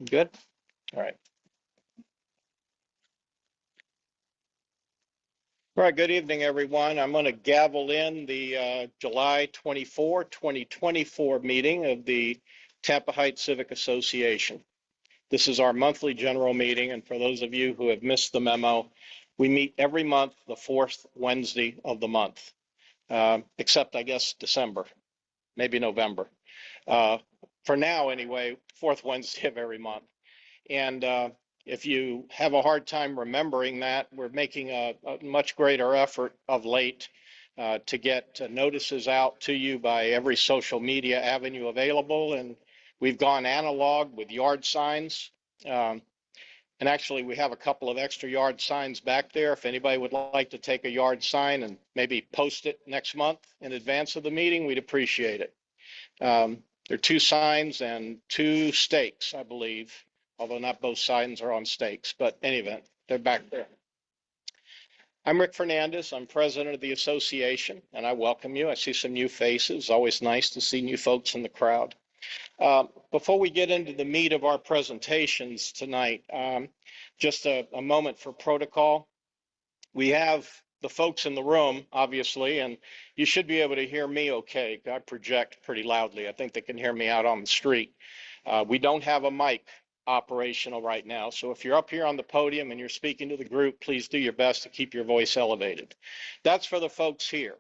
Good. All right. All right. Good evening, everyone. I'm going to gavel in the July 24, 2024 meeting of the Tampa Heights Civic Association. This is our monthly general meeting. And for those of you who have missed the memo, we meet every month, the fourth Wednesday of the month, except I guess December, maybe November. For now, anyway, fourth Wednesday of every month. And if you have a hard time remembering that, we're making a much greater effort of late to get notices out to you by every social media avenue available. And we've gone analog with yard signs. And actually, we have a couple of extra yard signs back there. If anybody would like to take a yard sign and maybe post it next month in advance of the meeting, we'd appreciate it. There are two signs and two stakes, I believe, although not both signs are on stakes, but in any event, they're back there. I'm Rick Fernandez. I'm president of the association, and I welcome you. I see some new faces. Always nice to see new folks in the crowd. Before we get into the meat of our presentations tonight, just a moment for protocol. We have the folks in the room, obviously, and you should be able to hear me okay. I project pretty loudly. I think they can hear me out on the street. We don't have a mic operational right now. So if you're up here on the podium and you're speaking to the group, please do your best to keep your voice elevated. That's for the folks here.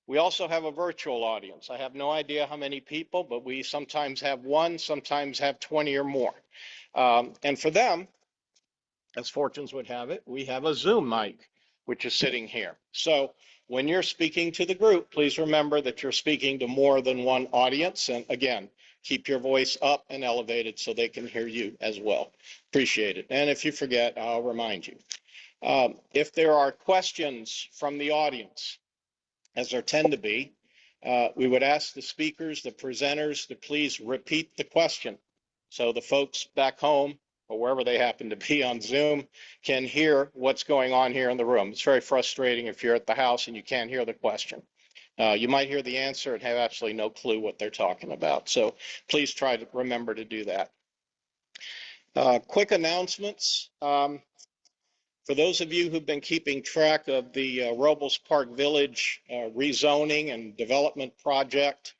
We also have a virtual audience. I have no idea how many people, but we sometimes have one, sometimes have 20 or more. And for them, as fortunes would have it, we have a Zoom mic, which is sitting here. So when you're speaking to the group, please remember that you're speaking to more than one audience. And again, keep your voice up and elevated so they can hear you as well. Appreciate it. And if you forget, I'll remind you. If there are questions from the audience, as there tend to be, we would ask the speakers, the presenters, to please repeat the question so the folks back home or wherever they happen to be on Zoom can hear what's going on here in the room. It's very frustrating if you're at the house and you can't hear the question. You might hear the answer and have absolutely no clue what they're talking about. So please try to remember to do that. Quick announcements. For those of you who've been keeping track of the Robles Park Village rezoning and development project,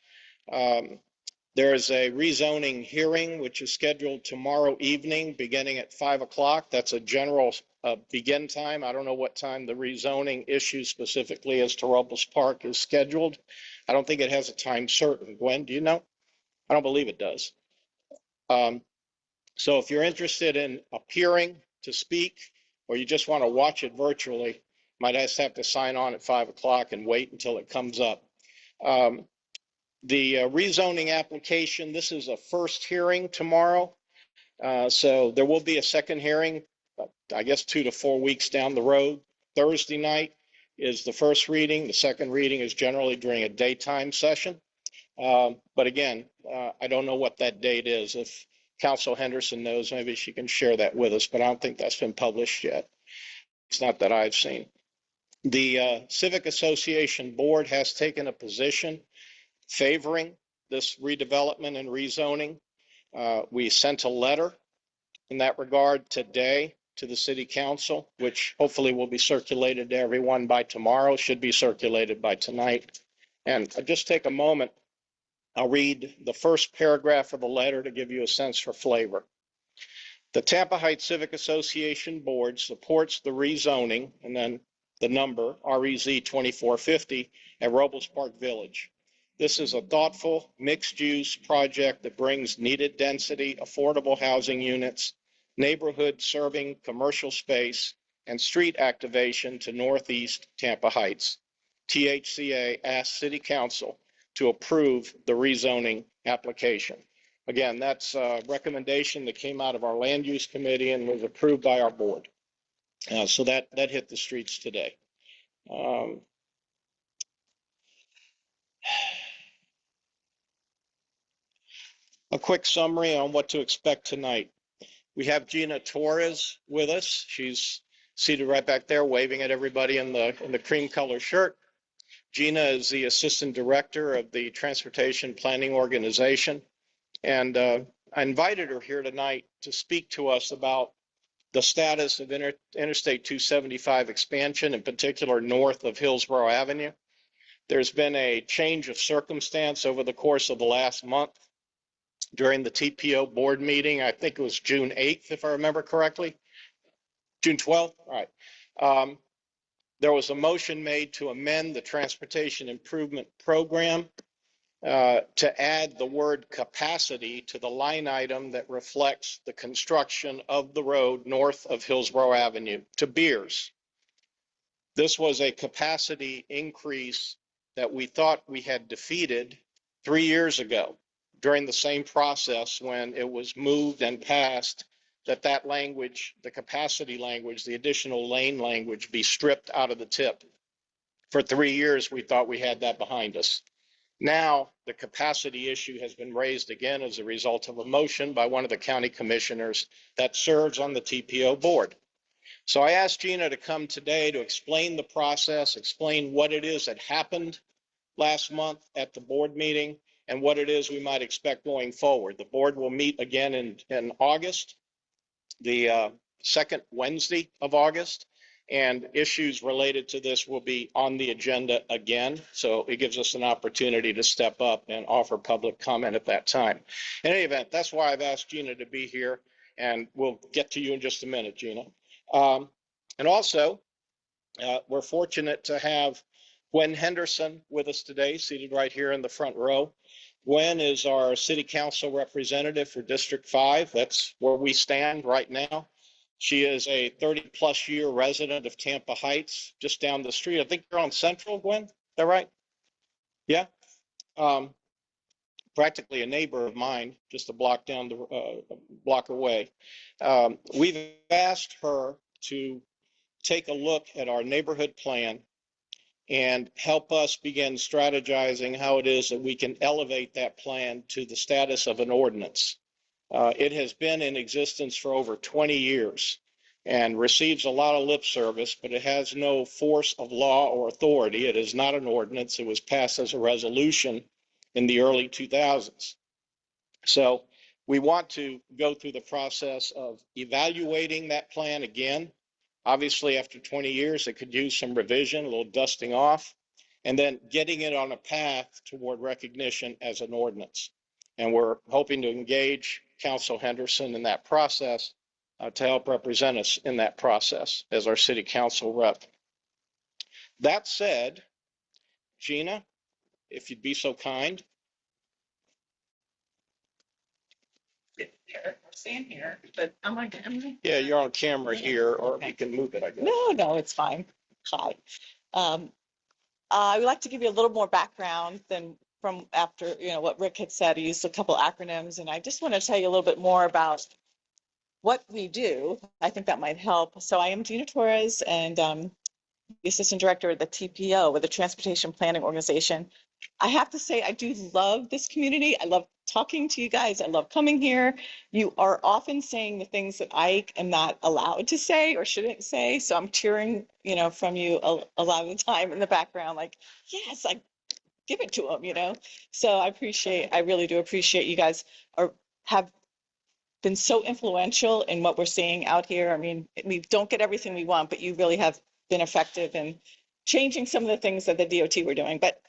there is a rezoning hearing which is scheduled tomorrow evening beginning at 5 o'clock. That's a general begin time. I don't know what time the rezoning issue specifically as to Robles Park is scheduled. I don't think it has a time certain. Gwen, do you know? I don't believe it does. So if you're interested in appearing to speak, or you just want to watch it virtually, might just have to sign on at 5 o'clock and wait until it comes up. The rezoning application, this is a first hearing tomorrow. So there will be a second hearing, I guess 2 to 4 weeks down the road. Thursday night is the first reading. The second reading is generally during a daytime session. But again, I don't know what that date is. If Council Henderson knows, maybe she can share that with us, but I don't think that's been published yet. It's not that I've seen. The Civic Association Board has taken a position favoring this redevelopment and rezoning. We sent a letter in that regard today to the City Council, which hopefully will be circulated to everyone by tomorrow, should be circulated by tonight. And I'll just take a moment. I'll read the first paragraph of the letter to give you a sense for flavor. The Tampa Heights Civic Association Board supports the rezoning, and then the number, REZ 2450, at Robles Park Village. This is a thoughtful, mixed-use project that brings needed density, affordable housing units, neighborhood-serving commercial space, and street activation to Northeast Tampa Heights. THCA asks City Council to approve the rezoning application. Again, that's a recommendation that came out of our Land Use Committee and was approved by our board. So that hit the streets today. A quick summary on what to expect tonight. We have Gena Torres with us. She's seated right back there, waving at everybody in the cream color shirt. Gena is the Assistant Director of the Transportation Planning Organization. And I invited her here tonight to speak to us about the status of Interstate 275 expansion, in particular north of Hillsborough Avenue. There's been a change of circumstance over the course of the last month during the TPO board meeting. I think it was June 8th, if I remember correctly. June 12th, all right. There was a motion made to amend the Transportation Improvement Program to add the word capacity to the line item that reflects the construction of the road north of Hillsborough Avenue to Beers. This was a capacity increase that we thought we had defeated 3 years ago during the same process when it was moved and passed that language, the capacity language, the additional lane language be stripped out of the tip. For 3 years, we thought we had that behind us. Now, the capacity issue has been raised again as a result of a motion by one of the county commissioners that serves on the TPO board. So I asked Gena to come today to explain the process, explain what it is that happened last month at the board meeting and what it is we might expect going forward. The board will meet again in August, the second Wednesday of August, and issues related to this will be on the agenda again. So it gives us an opportunity to step up and offer public comment at that time. In any event, that's why I've asked Gena to be here, and we'll get to you in just a minute, Gena. And also, we're fortunate to have Gwendolyn Henderson with us today, seated right here in the front row. Gwen is our city council representative for District 5. That's where we stand right now. She is a 30-plus year resident of Tampa Heights, just down the street. I think you're on Central, Gwen. Is that right? Yeah. Practically a neighbor of mine, just a block down the block away. We've asked her to take a look at our neighborhood plan and help us begin strategizing how it is that we can elevate that plan to the status of an ordinance. It has been in existence for over 20 years and receives a lot of lip service, but it has no force of law or authority. It is not an ordinance. It was passed as a resolution in the early 2000s. So we want to go through the process of evaluating that plan again. Obviously, after 20 years, it could use some revision, a little dusting off, and then getting it on a path toward recognition as an ordinance. And we're hoping to engage Council Henderson in that process to help represent us in that process as our city council rep. That said, Gena, if you'd be so kind. Here, I'm staying here, but I'm on camera. Yeah, you're on camera here, or okay. You can move it, I guess. No, it's fine. Hi. I would like to give you a little more background than from after, what Rick had said. He used a couple acronyms, and I just want to tell you a little bit more about what we do. I think that might help. So I am Gena Torres, and the Assistant Director of the TPO, with the Transportation Planning Organization. I have to say, I do love this community. I love talking to you guys. I love coming here. You are often saying the things that I am not allowed to say or shouldn't say. So I'm cheering, from you a lot of the time in the background, like, yes, I give it to them, So I really do appreciate you guys have been so influential in what we're seeing out here. I mean, we don't get everything we want, but you really have been effective in changing some of the things that the DOT were doing. But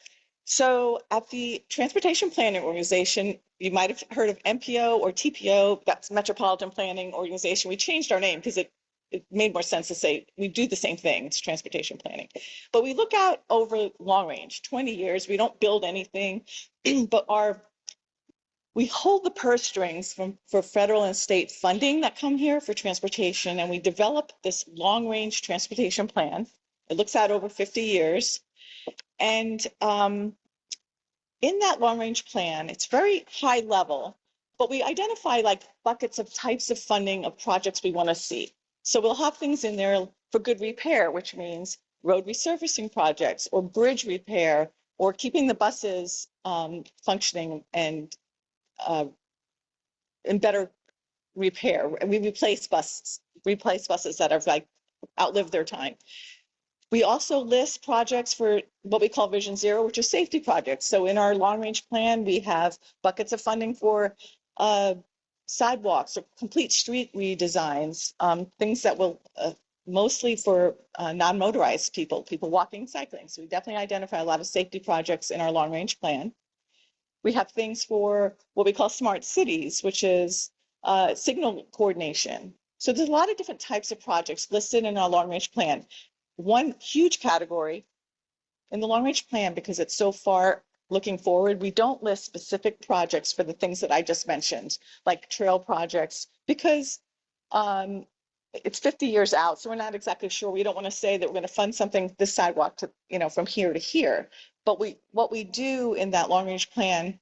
so at the Transportation Planning Organization, you might have heard of MPO or TPO, that's Metropolitan Planning Organization. We changed our name because it made more sense to say we do the same thing, it's transportation planning. But we look out over long range, 20 years, we don't build anything, but we hold the purse strings for federal and state funding that come here for transportation, and we develop this long range transportation plan. It looks out over 50 years. And in that long range plan, it's very high level, but we identify like buckets of types of funding of projects we want to see. So we'll have things in there for good repair, which means road resurfacing projects or bridge repair or keeping the buses functioning and in better repair. We replace buses that have like outlived their time. We also list projects for what we call Vision Zero, which are safety projects. So in our long range plan, we have buckets of funding for sidewalks or complete street redesigns, things that will mostly for non-motorized people walking, cycling. So we definitely identify a lot of safety projects in our long range plan. We have things for what we call smart cities, which is signal coordination. So there's a lot of different types of projects listed in our long range plan. One huge category in the long range plan, because it's so far looking forward, we don't list specific projects for the things that I just mentioned, like trail projects, because it's 50 years out, so we're not exactly sure. We don't want to say that we're going to fund something, this sidewalk to, from here to here. But what we do in that long range plan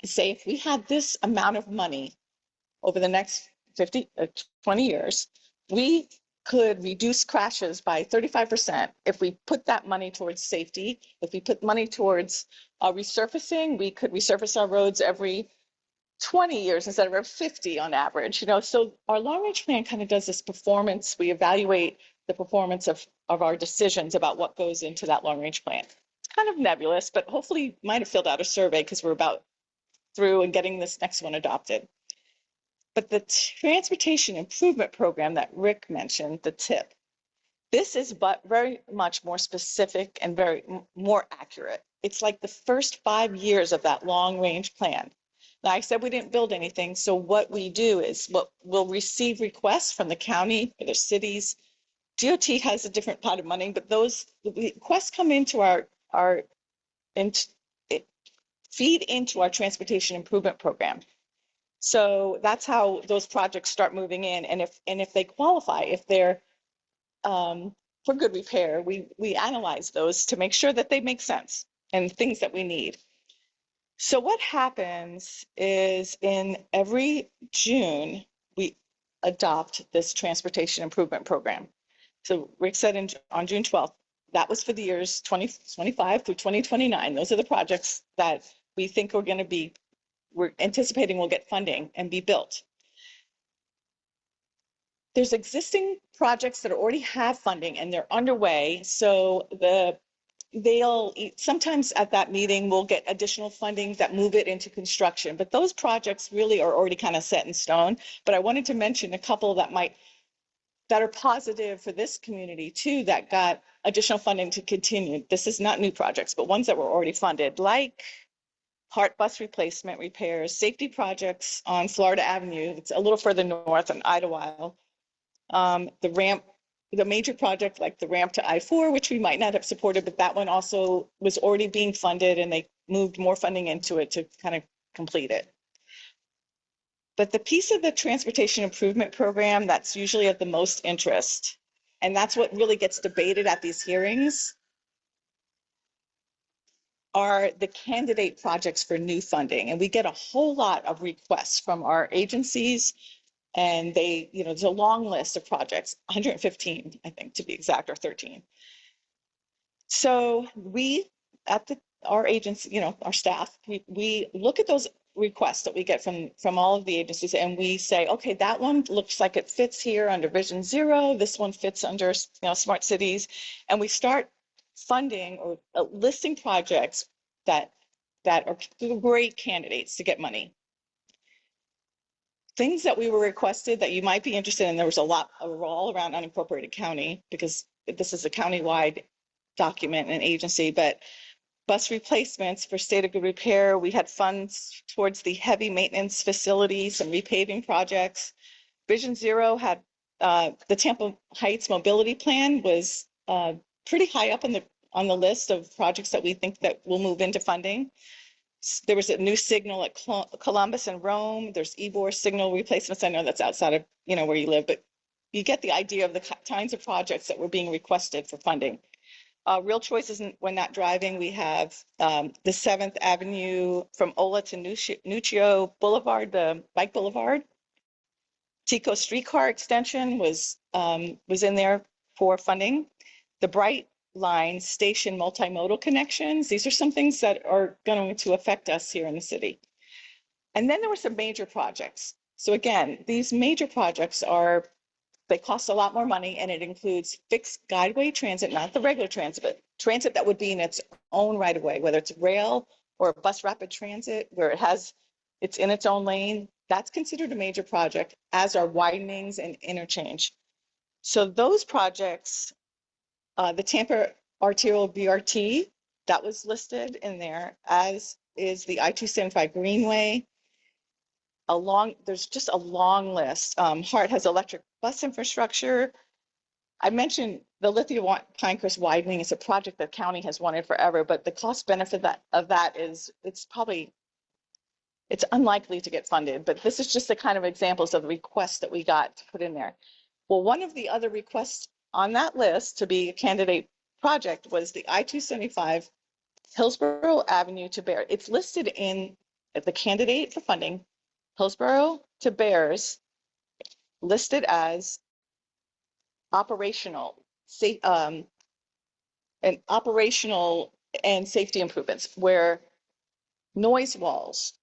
is say, if we have this amount of money over the next 20 years, we could reduce crashes by 35% if we put that money towards safety. If we put money towards resurfacing, we could resurface our roads every 20 years instead of every 50 on average. So our long range plan kind of does this performance. We evaluate the performance of our decisions about what goes into that long range plan. It's kind of nebulous, but hopefully you might have filled out a survey because we're about through and getting this next one adopted. But the transportation improvement program that Rick mentioned, the TIP, this is but very much more specific and very more accurate. It's like the first 5 years of that long range plan. Now, I said we didn't build anything. So what we do is we'll receive requests from the county or the cities. DOT has a different pot of money, but those requests come into feed into our transportation improvement program. So that's how those projects start moving in. And if they qualify, if they're for good repair, we analyze those to make sure that they make sense and things that we need. So what happens is in every June, we adopt this transportation improvement program. So Rick said on June 12th, that was for the years 2025 through 2029. Those are the projects that we think we're anticipating will get funding and be built. There's existing projects that already have funding and they're underway. So they'll sometimes at that meeting we'll get additional funding that move it into construction, but those projects really are already kind of set in stone. But I wanted to mention a couple that are positive for this community too, that got additional funding to continue. This is not new projects, but ones that were already funded, like Hart bus replacement repairs, safety projects on Florida Avenue. It's a little further north on Idlewild. The ramp, the major project like the ramp to I-4, which we might not have supported, but that one also was already being funded and they moved more funding into it to kind of complete it. But the piece of the transportation improvement program that's usually of the most interest, and that's what really gets debated at these hearings, are the candidate projects for new funding. And we get a whole lot of requests from our agencies, and there's a long list of projects, 115, I think, to be exact, or 13. So we, our agency, our staff, we look at those requests that we get from all of the agencies, and we say, okay, that one looks like it fits here under Vision Zero. This one fits under, smart cities, and we start funding or listing projects that are great candidates to get money. Things that we were requested that you might be interested in, there was a lot all around unincorporated county, because this is a countywide document and agency, but bus replacements for state of good repair. We had funds towards the heavy maintenance facilities and repaving projects. Vision Zero had the Tampa Heights mobility plan was pretty high up on the list of projects that we think that will move into funding. There was a new signal at Columbus and Rome. There's Ybor signal replacements. I know that's outside of where you live, but you get the idea of the kinds of projects that were being requested for funding. Real choices when not driving. We have the 7th Avenue from Ola to Nuccio Boulevard, the bike boulevard. Tico streetcar extension was in there for funding. The Bright Line station multimodal connections. These are some things that are going to affect us here in the city. And then there were some major projects. So again, these major projects they cost a lot more money, and it includes fixed guideway transit, not the regular transit, but transit that would be in its own right of way, whether it's rail or bus rapid transit, where it's in its own lane. That's considered a major project, as are widenings and interchange. So those projects, the Tampa Arterial BRT, that was listed in there, as is the I-275 Greenway. There's just a long list. Hart has electric bus infrastructure. I mentioned the Lithium Pinecrest widening is a project that county has wanted forever, but the cost benefit of that is it's unlikely to get funded. But this is just the kind of examples of the requests that we got to put in there. Well, one of the other requests on that list to be a candidate project was the I-275 Hillsborough Avenue to Bear. It's listed in the candidate for funding, Hillsborough to Bears, listed as operational, and operational and safety improvements, where noise walls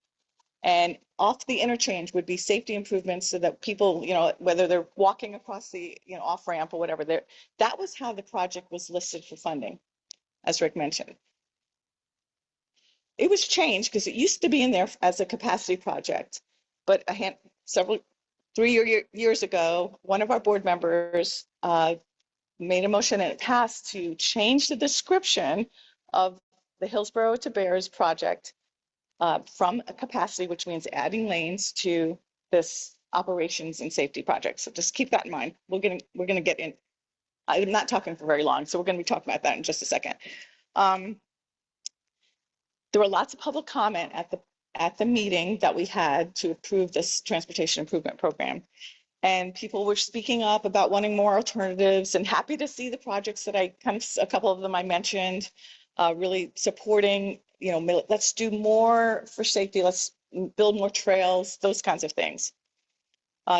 and off the interchange would be safety improvements so that people, whether they're walking across the, off ramp or whatever, that was how the project was listed for funding, as Rick mentioned. It was changed because it used to be in there as a capacity project, but 3 years ago, one of our board members made a motion and it passed to change the description of the Hillsborough to Bears project from a capacity, which means adding lanes, to this operations and safety project. So just keep that in mind. We're going to get in. I'm not talking for very long, so we're going to be talking about that in just a second. There were lots of public comment at the meeting that we had to approve this transportation improvement program. And people were speaking up about wanting more alternatives, and happy to see the projects that a couple of them I mentioned, really supporting, let's do more for safety, let's build more trails, those kinds of things.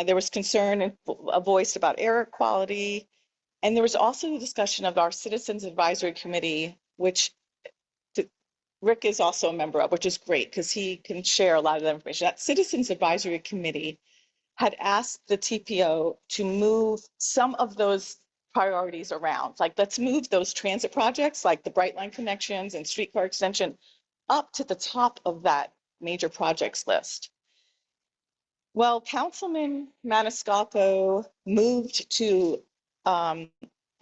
There was concern voiced about air quality. And there was also a discussion of our Citizens Advisory Committee, which Rick is also a member of, which is great because he can share a lot of that information. That Citizens Advisory Committee had asked the TPO to move some of those priorities around. Like, let's move those transit projects like the Brightline connections and streetcar extension up to the top of that major projects list. Well, Councilman Maniscalco moved to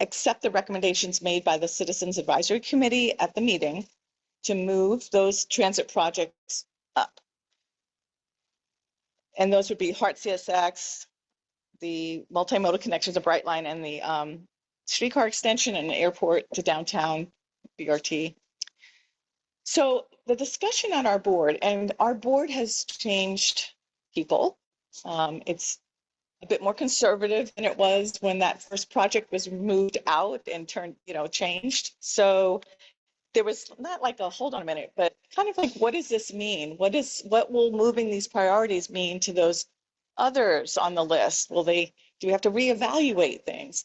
accept the recommendations made by the Citizens Advisory Committee at the meeting to move those transit projects up. And those would be Hart CSX, the multimodal connections of Brightline, and the streetcar extension and the airport to downtown BRT. So the discussion on our board, and our board has changed people. It's a bit more conservative than it was when that first project was moved out and changed. So there was not like a hold on a minute, but kind of like, what does this mean? What will moving these priorities mean to those others on the list? Do we have to reevaluate things?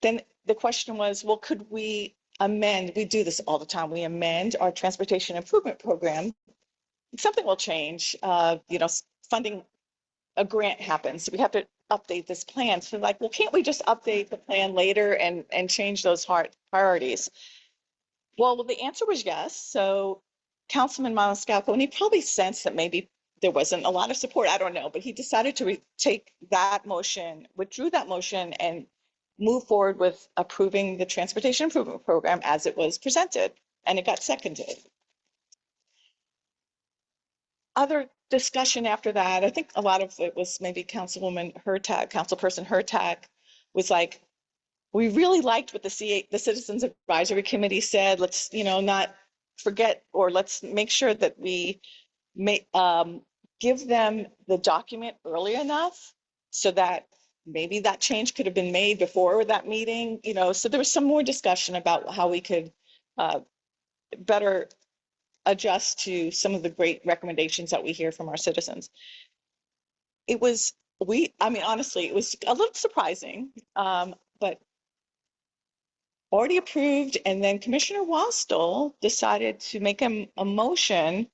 Then the question was, well, could we amend? We do this all the time. We amend our transportation improvement program. Something will change. Funding, a grant happens. So we have to update this plan. So like, well, can't we just update the plan later and change those priorities? Well, the answer was yes. So Councilman Maniscalco, and he probably sensed that maybe there wasn't a lot of support, I don't know, but he decided to take that motion, withdrew that motion, and move forward with approving the transportation improvement program as it was presented, and it got seconded. Other discussion after that, I think a lot of it was maybe Councilperson Hurtak was like, we really liked what the Citizens Advisory Committee said. Let's, not forget, or let's make sure that we give them the document early enough so that maybe that change could have been made before that meeting. So there was some more discussion about how we could better adjust to some of the great recommendations that we hear from our citizens. Honestly, it was a little surprising, but already approved. And then Commissioner Wastel decided to make a motion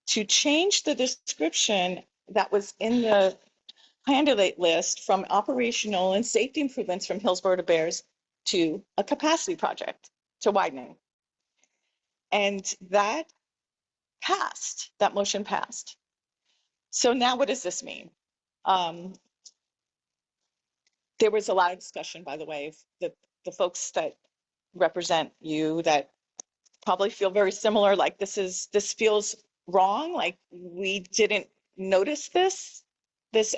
to change the description that was in the candidate list from operational and safety improvements from Hillsborough to Bears to a capacity project, to widening. And that motion passed. So now what does this mean? There was a lot of discussion, by the way, the folks that represent you that probably feel very similar, like this feels wrong, like we didn't notice this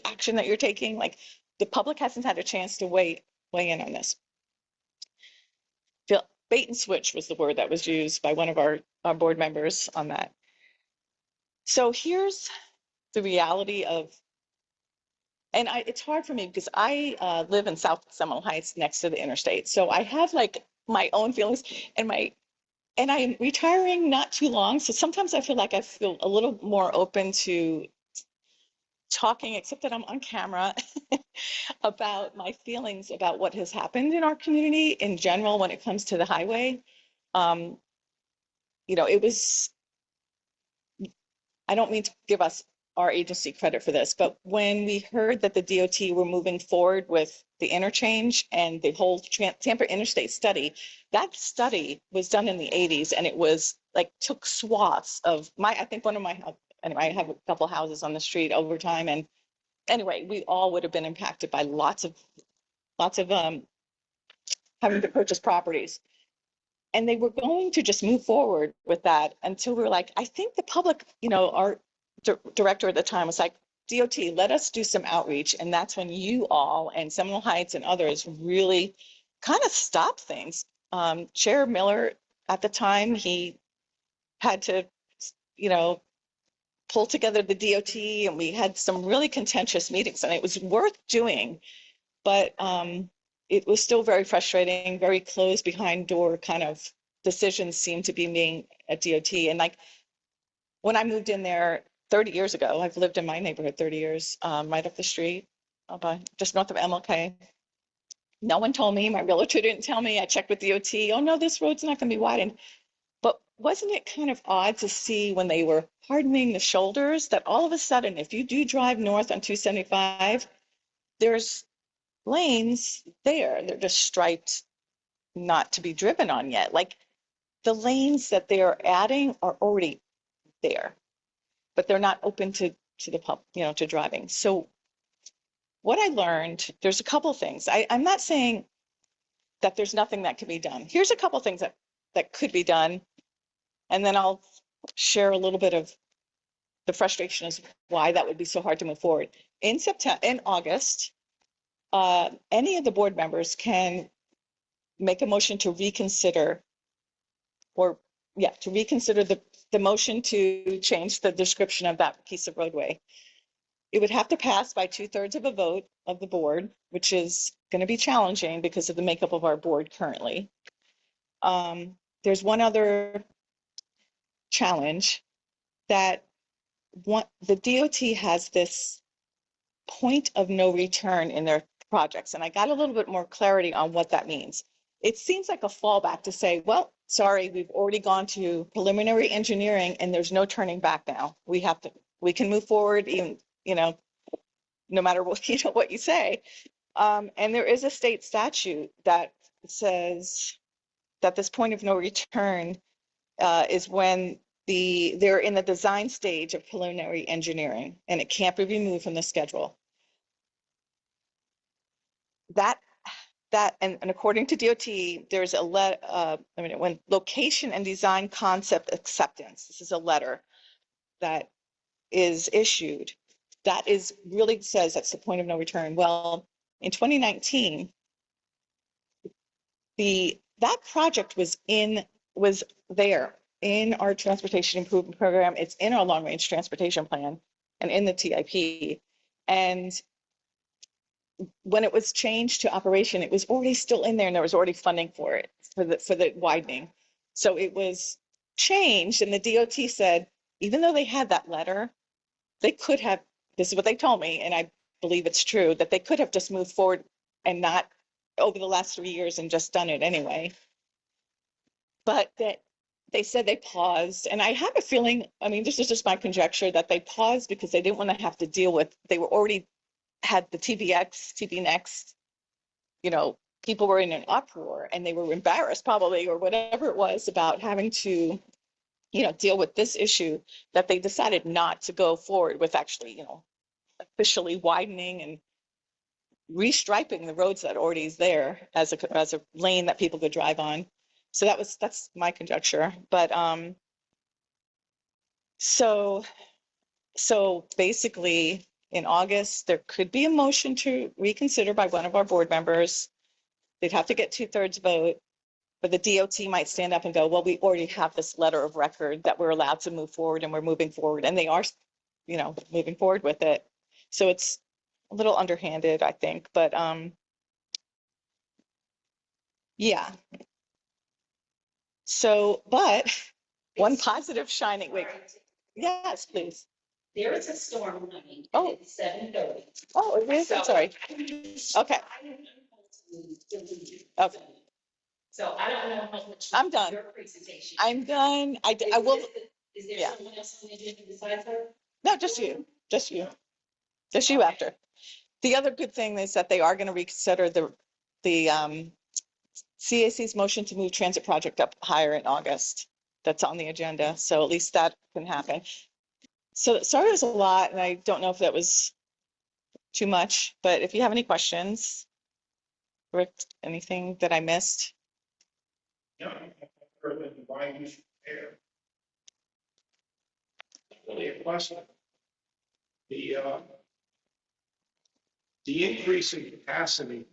action that you're taking, like the public hasn't had a chance to weigh in on this. Bait and switch was the word that was used by one of our board members on that. So here's the reality of, and it's hard for me because I live in South Seminole Heights next to the interstate. So I have like my own feelings and I'm retiring not too long. So sometimes I feel like I feel a little more open to talking, except that I'm on camera, about my feelings about what has happened in our community in general when it comes to the highway. It was, I don't mean to give our agency credit for this, but when we heard that the DOT were moving forward with the interchange and the whole Tampa interstate study, that study was done in the 80s, and it was like took swaths of I think one of my, anyway, I have a couple houses on the street over time, and anyway, we all would have been impacted by lots of having to purchase properties. And they were going to just move forward with that until we were like, I think the public, our director at the time was like, DOT, let us do some outreach. And that's when you all and Seminole Heights and others really kind of stopped things. Chair Miller at the time, he had to, pull together the DOT, and we had some really contentious meetings, and it was worth doing. But it was still very frustrating, very closed behind door kind of decisions seemed to be made at DOT. And like when I moved in there 30 years ago, I've lived in my neighborhood 30 years, right up the street, just north of MLK. No one told me, my realtor didn't tell me, I checked with DOT, oh no, this road's not gonna be widened. But wasn't it kind of odd to see when they were hardening the shoulders that all of a sudden, if you do drive north on 275, there's lanes there, they're just striped not to be driven on yet. Like the lanes that they are adding are already there, but they're not open to the public, to driving. So what I learned, there's a couple of things. I'm not saying that there's nothing that can be done. Here's a couple of things that could be done, and then I'll share a little bit of the frustration as why that would be so hard to move forward. In August, any of the board members can make a motion to reconsider, the motion to change the description of that piece of roadway. It would have to pass by 2/3 of a vote of the board, which is going to be challenging because of the makeup of our board currently. There's one other challenge that the DOT has this point of no return in their projects. And I got a little bit more clarity on what that means. It seems like a fallback to say, well, sorry, we've already gone to preliminary engineering and there's no turning back now. We can move forward even, no matter what you say. And there is a state statute that says that this point of no return is when they're in the design stage of preliminary engineering, and it can't be removed from the schedule. And according to DOT, there's when location and design concept acceptance, this is a letter that is issued, that is really says that's the point of no return. Well, in 2019, that project was there in our transportation improvement program. It's in our long range transportation plan and in the TIP. And when it was changed to operation, it was already still in there, and there was already funding for it, for the widening. So it was changed, and the DOT said, even though they had that letter, they could have, this is what they told me, and I believe it's true, that they could have just moved forward and not over the last 3 years and just done it anyway. But that they said they paused, and I have a feeling, this is just my conjecture, that they paused because they didn't want to have to deal with, they were already had the TB Next, people were in an uproar and they were embarrassed probably, or whatever it was, about having to deal with this issue, that they decided not to go forward with actually, officially widening and restriping the roads that already is there as a lane that people could drive on. So that's my conjecture. But so basically in August, there could be a motion to reconsider by one of our board members. They'd have to get 2/3 vote, but the DOT might stand up and go, well, we already have this letter of record that we're allowed to move forward, and we're moving forward. And they are, moving forward with it. So it's a little underhanded, I think, but yeah. So, but one positive shining, wait, yes, please. There is a storm coming Oh. at 7:30. Oh, it is, I'm sorry. Okay. Okay. So I don't know how much. I'm done. Your presentation. I'm done. I will, Is there yeah. someone else on the agenda besides her? no, just you, just you after. The other good thing is that they are going to reconsider the CAC's motion to move transit project up higher in August. That's on the agenda. So at least that can happen. So sorry, it was a lot, and I don't know if that was too much, but if you have any questions, Rick, anything that I missed? No, why you should care. Really a question. The increase in capacity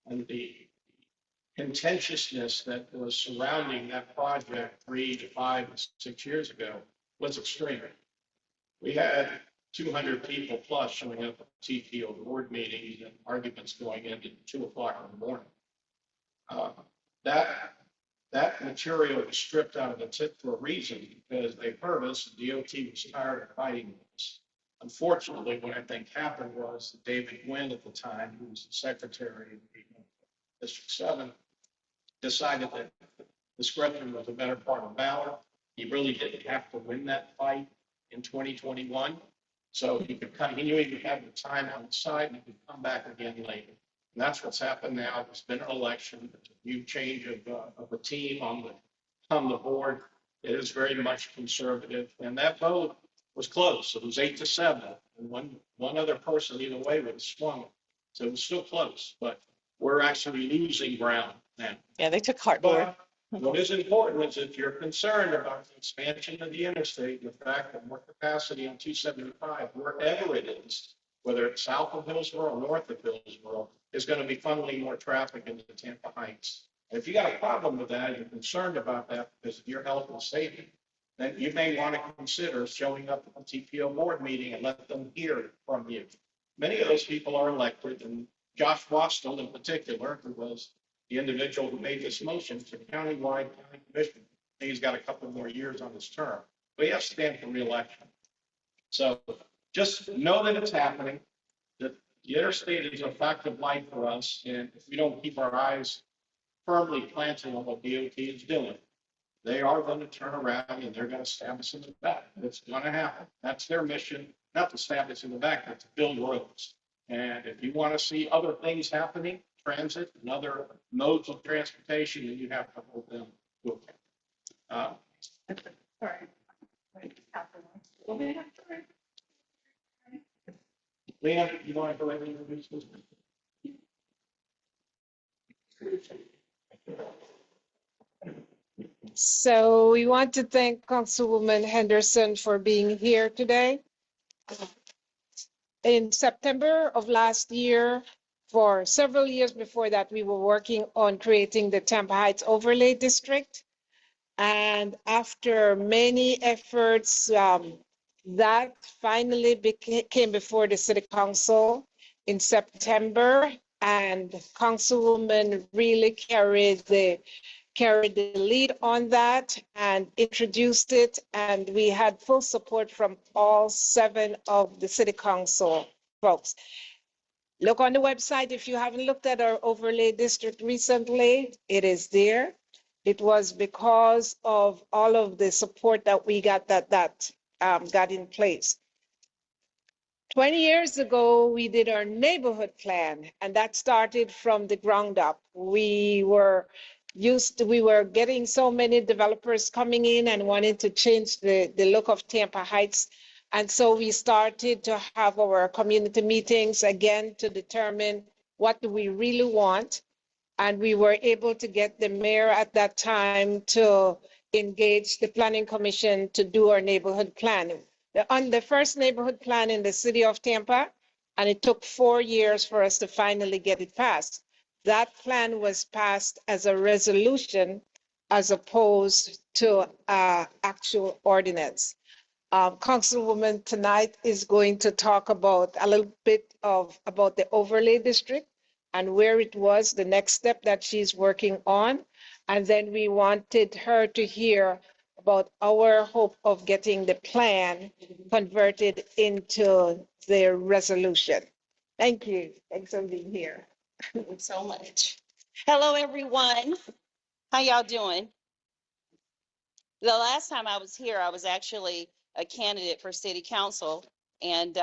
and the contentiousness that was surrounding that project 3 to 5 and 6 years ago was extreme. We had 200 people plus showing up at TPO board meetings and arguments going into 2 o'clock in the morning. That material was stripped out of the tip for a reason, because they heard us, the DOT was tired of fighting this. Unfortunately, what I think happened was that David Gwynn at the time, who was the secretary of District 7, decided that discretion was a better part of valor. He really didn't have to win that fight in 2021. So he could come, he knew he would have the time on his side, and he could come back again later. And that's what's happened now. There's been an election, a new change of the team on the board. It is very much conservative, and that vote was close. It was 8-7, and one other person either way would have swung it. So it was still close, but we're actually losing ground now. Yeah, they took cardboard. But what is important is if you're concerned about the expansion of the interstate, the fact that more capacity on 275, wherever it is, whether it's south of Hillsborough or north of Hillsborough, is going to be funneling more traffic into Tampa Heights. And if you got a problem with that, you're concerned about that because of your health and safety, then you may want to consider showing up at the TPO board meeting and let them hear from you. Many of those people are elected, and Josh Wastel in particular, who was the individual who made this motion to the countywide county commission. He's got a couple more years on his term, but he has to stand for re-election. So just know that it's happening, that the interstate is a fact of life for us. And if we don't keep our eyes firmly planted on what DOT is doing, they are going to turn around and they're going to stab us in the back. It's going to happen. That's their mission, not to stab us in the back, but to build roads. And if you want to see other things happening, transit and other modes of transportation, then you have to hold them to account. Leanne, you want to go ahead and introduce this? So we want to thank Councilwoman Henderson for being here today. In September of last year, for several years before that, we were working on creating the Tampa Heights Overlay District. And after many efforts, that finally came before the City Council in September, and Councilwoman really carried the lead on that and introduced it, and we had full support from all 7 of the City Council folks. Look on the website if you haven't looked at our overlay district recently. It is there. It was because of all of the support that we got that got in place. 20 years ago, we did our neighborhood plan, and that started from the ground up. We were we were getting so many developers coming in and wanting to change the look of Tampa Heights. And so we started to have our community meetings again to determine what do we really want. And we were able to get the mayor at that time to engage the planning commission to do our neighborhood plan. On the first neighborhood plan in the city of Tampa, and it took 4 years for us to finally get it passed. That plan was passed as a resolution as opposed to actual ordinance. Councilwoman tonight is going to talk about a little bit about the overlay district and where it was, the next step that she's working on. And then we wanted her to hear about our hope of getting the plan converted into the resolution. Thank you. Thanks for being here. Thanks so much. Hello, everyone. How y'all doing? The last time I was here, I was actually a candidate for city council, and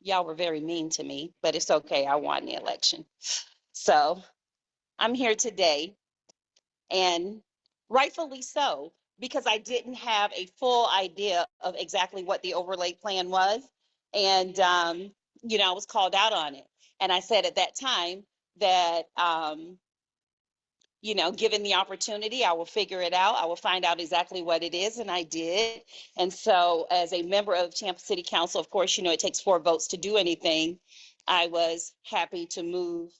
y'all were very mean to me, but it's okay. I won the election. So I'm here today, and rightfully so, because I didn't have a full idea of exactly what the overlay plan was. And, you know, I was called out on it. And I said at that time that, you know, given the opportunity, I will figure it out. I will find out exactly what it is. And I did. And so as a member of Tampa City Council, of course, you know, it takes 4 votes to do anything. I was happy to move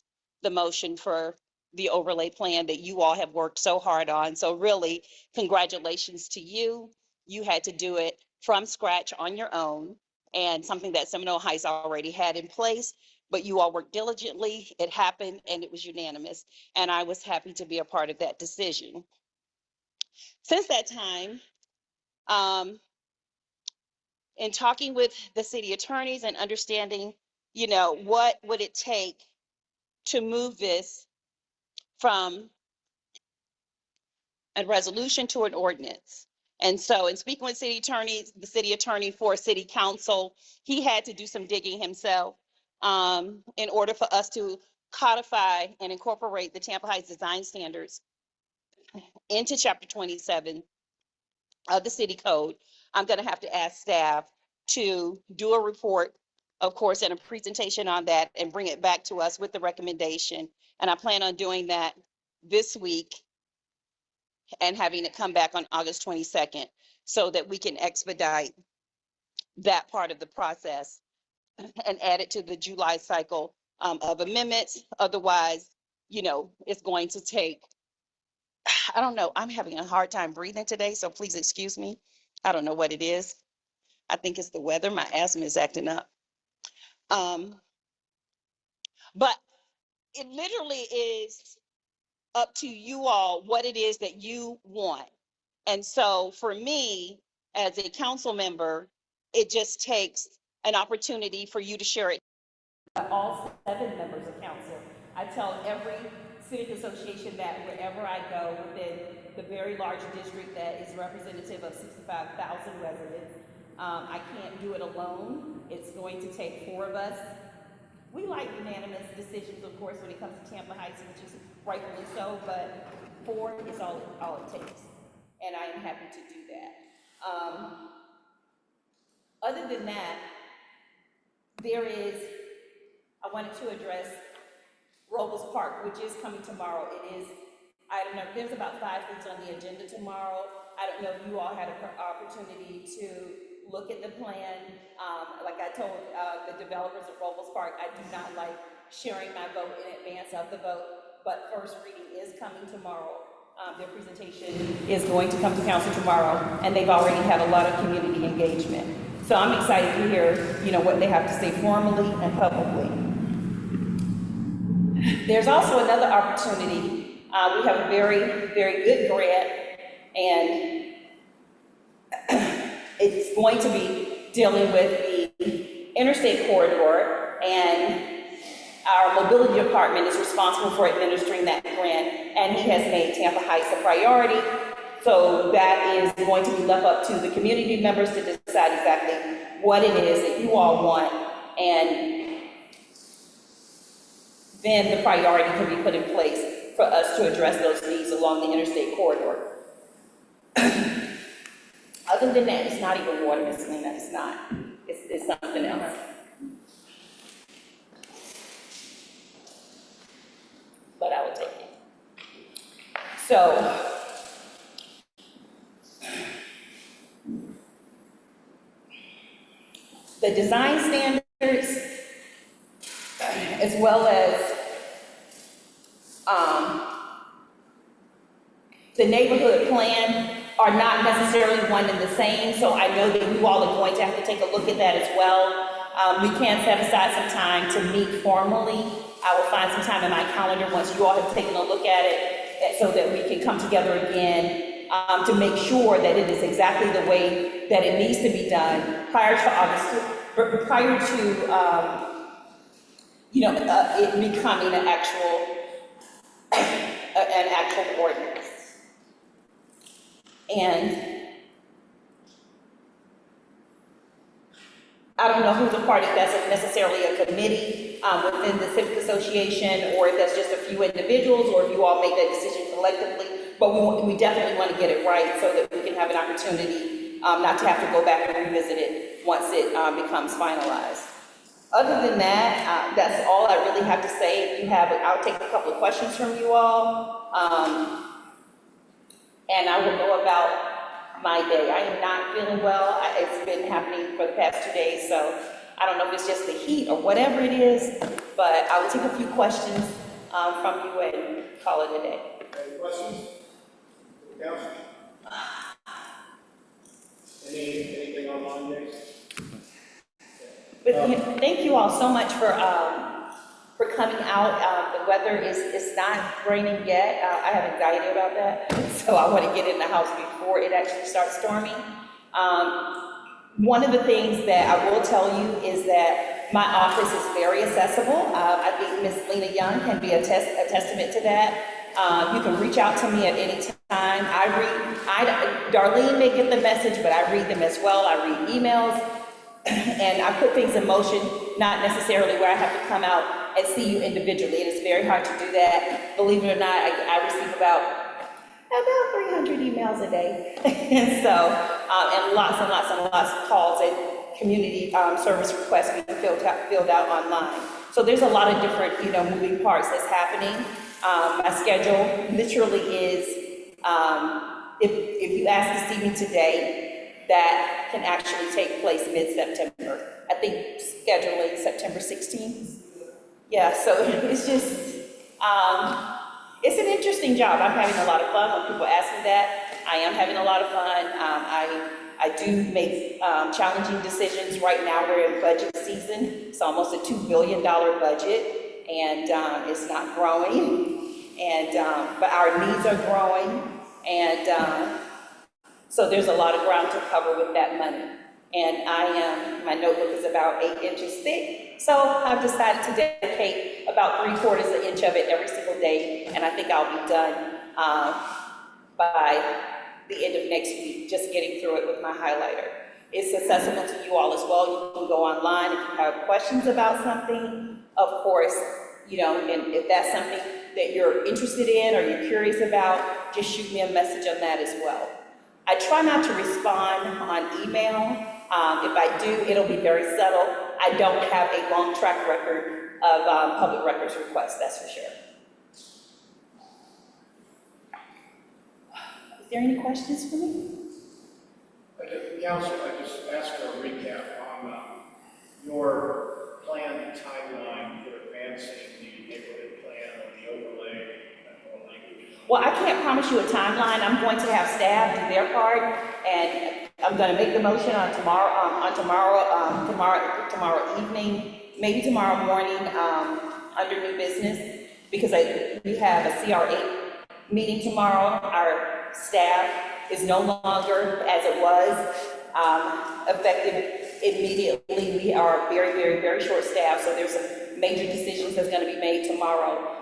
the motion for the overlay plan that you all have worked so hard on. So really, congratulations to you. You had to do it from scratch on your own, and something that Seminole Heights already had in place, but you all worked diligently. It happened and it was unanimous. And I was happy to be a part of that decision. Since that time, in talking with the city attorneys and understanding, you know, what would it take to move this from a resolution to an ordinance. And so in speaking with city attorneys, the city attorney for city council, he had to do some digging himself in order for us to codify and incorporate the Tampa Heights design standards into chapter 27 of the city code. I'm going to have to ask staff to do a report, of course, and a presentation on that and bring it back to us with the recommendation. And I plan on doing that this week and having it come back on August 22nd so that we can expedite that part of the process and add it to the July cycle of amendments. Otherwise, you know, it's going to take, I don't know, I'm having a hard time breathing today, so please excuse me. I don't know what it is. I think it's the weather. My asthma is acting up. But it literally is up to you all what it is that you want. And so for me, as a council member, it just takes an opportunity for you to share it. All 7 members of council. I tell every civic association that wherever I go within the very large district that is representative of 65,000 residents, I can't do it alone. It's going to take 4 of us. We like unanimous decisions, of course, when it comes to Tampa Heights, which is rightfully so, but 4 is all it takes. And I am happy to do that. Other than that, I wanted to address Robles Park, which is coming tomorrow. It is, I don't know, there's about 5 things on the agenda tomorrow. I don't know if you all had an opportunity to look at the plan. Like I told the developers of Robles Park, I do not like sharing my vote in advance of the vote, but first reading is coming tomorrow. Their presentation is going to come to council tomorrow, and they've already had a lot of community engagement. So I'm excited to hear, you know, what they have to say formally and publicly. There's also another opportunity. We have a very, very good grant, and it's going to be dealing with the interstate corridor, and our mobility department is responsible for administering that grant, and he has made Tampa Heights a priority. So that is going to be left up to the community members to decide exactly what it is that you all want. And then the priority can be put in place for us to address those needs along the interstate corridor. Other than that, it's not even water, Ms. Lena, it's not. It's something else. But I will take it. So, the design standards, as well as the neighborhood plan are not necessarily one and the same, so I know that you all are going to have to take a look at that as well. We can set aside some time to meet formally. I will find some time in my calendar once you all have taken a look at it, so that we can come together again to make sure that it is exactly the way that it needs to be done prior to August, prior to it becoming an actual ordinance. And I don't know who's a part, if that's necessarily a committee within the Civic Association, or if that's just a few individuals, or if you all make that decision collectively. But we definitely want to get it right so that we can have an opportunity not to have to go back and revisit it once it becomes finalized. Other than that, that's all I really have to say. If you have, I'll take a couple of questions from you all. And I will go about my day. I am not feeling well. It's been happening for the past 2 days, so I don't know if it's just the heat or whatever it is, but I will take a few questions from you and call it a day. Any questions? Council? Anything online, Jason? But thank you all so much for coming out. The weather is not raining yet. I have anxiety about that, so I want to get in the house before it actually starts storming. One of the things that I will tell you is that my office is very accessible. I think Ms. Lena Young can be a testament to that. You can reach out to me at any time. Darlene may get the message, but I read them as well. I read emails, and I put things in motion, not necessarily where I have to come out and see you individually. It is very hard to do that. Believe it or not, I receive about 300 emails a day. And so, and lots of calls and community service requests being filled out online. So there's a lot of different, moving parts that's happening. My schedule literally is, if you ask to see me today, that can actually take place mid-September. I think scheduling September 16th. Yeah, so it's just, it's an interesting job. I'm having a lot of fun. When people ask me that, I am having a lot of fun. I do make challenging decisions. Right now, we're in budget season. It's almost a $2 billion budget, and it's not growing. And but our needs are growing, and so there's a lot of ground to cover with that money. And my notebook is about 8 inches thick, so I've decided to dedicate about 3/4 inch of it every single day, and I think I'll be done by the end of next week, just getting through it with my highlighter. It's accessible to you all as well. You can go online if you have questions about something, of course, and if that's something that you're interested in or you're curious about, just shoot me a message on that as well. I try not to respond on email. If I do, it'll be very subtle. I don't have a long track record of public records requests, that's for sure. Is there any questions for me? Council, I just asked for a recap on your planned timeline for advancing the neighborhood plan or the overlay language. Well, I can't promise you a timeline. I'm going to have staff do their part, and I'm going to make the motion tomorrow evening, maybe tomorrow morning, under new business, because we have a CR8 meeting tomorrow. Our staff is no longer as it was, effective immediately. We are very, very, very short staffed, so there's some major decisions that's going to be made tomorrow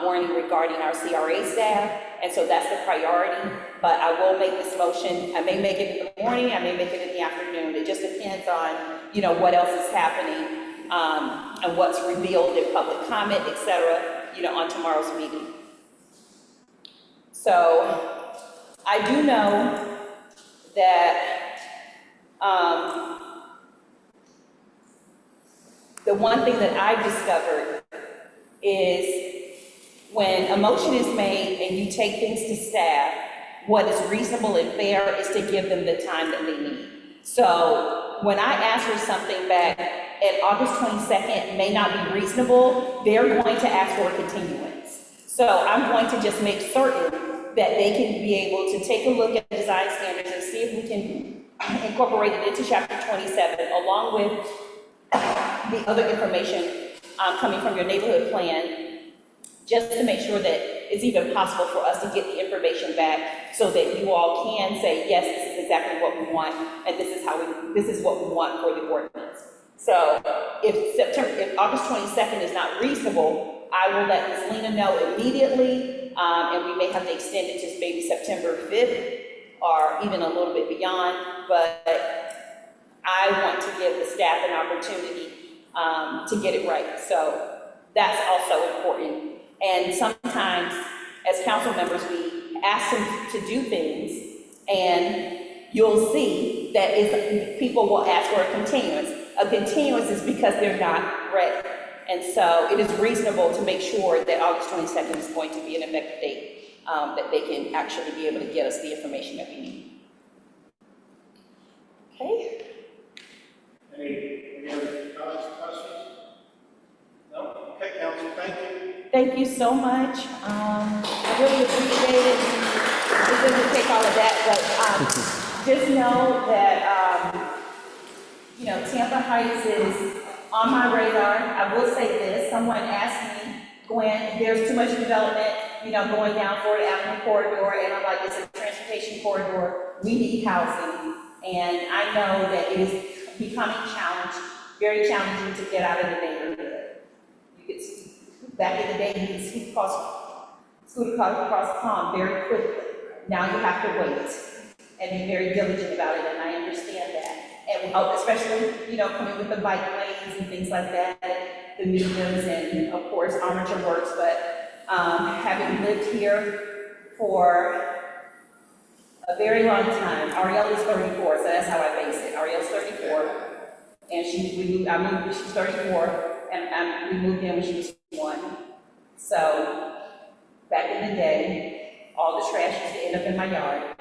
morning regarding our CRA staff, and so that's the priority. But I will make this motion. I may make it in the morning, I may make it in the afternoon. It just depends on, what else is happening and what's revealed in public comment, etc., on tomorrow's meeting. So I do know that the one thing that I've discovered is when a motion is made and you take things to staff, what is reasonable and fair is to give them the time that they need. So when I ask for something back at August 22nd may not be reasonable, they're going to ask for a continuance. So I'm going to just make certain that they can be able to take a look at design standards and see if we can incorporate it into chapter 27 along with the other information coming from your neighborhood plan, just to make sure that it's even possible for us to get the information back so that you all can say, yes, this is exactly what we want, and this is what we want for the ordinance. So if August 22nd is not reasonable, I will let Ms. Lena know immediately, and we may have to extend it to maybe September 5th or even a little bit beyond, but I want to give the staff an opportunity to get it right. So that's also important. And sometimes, as council members, we ask them to do things, and you'll see that people will ask for a continuance. A continuance is because they're not ready. And so it is reasonable to make sure that August 22nd is going to be an effective date, that they can actually be able to get us the information that we need. Okay? Any other comments or questions? No? Okay, council, thank you. Thank you so much. I really appreciate it. It doesn't take all of that, but just know that, Tampa Heights is on my radar. I will say this, someone asked me, Gwen, there's too much development, going down Florida Avenue corridor, and I'm like, it's a transportation corridor. We need housing. And I know that it is becoming very challenging to get out of the neighborhood. Back in the day, you could scooter across the pond very quickly. Now you have to wait and be very diligent about it, and I understand that. And especially, coming with the bike lanes and things like that, the mediums, and of course, armature works, but having lived here for a very long time, Arielle is 34, so that's how I base it. Arielle's 34, and she's 34, and we moved in when she was 1. So, back in the day, all the trash used to end up in my yard.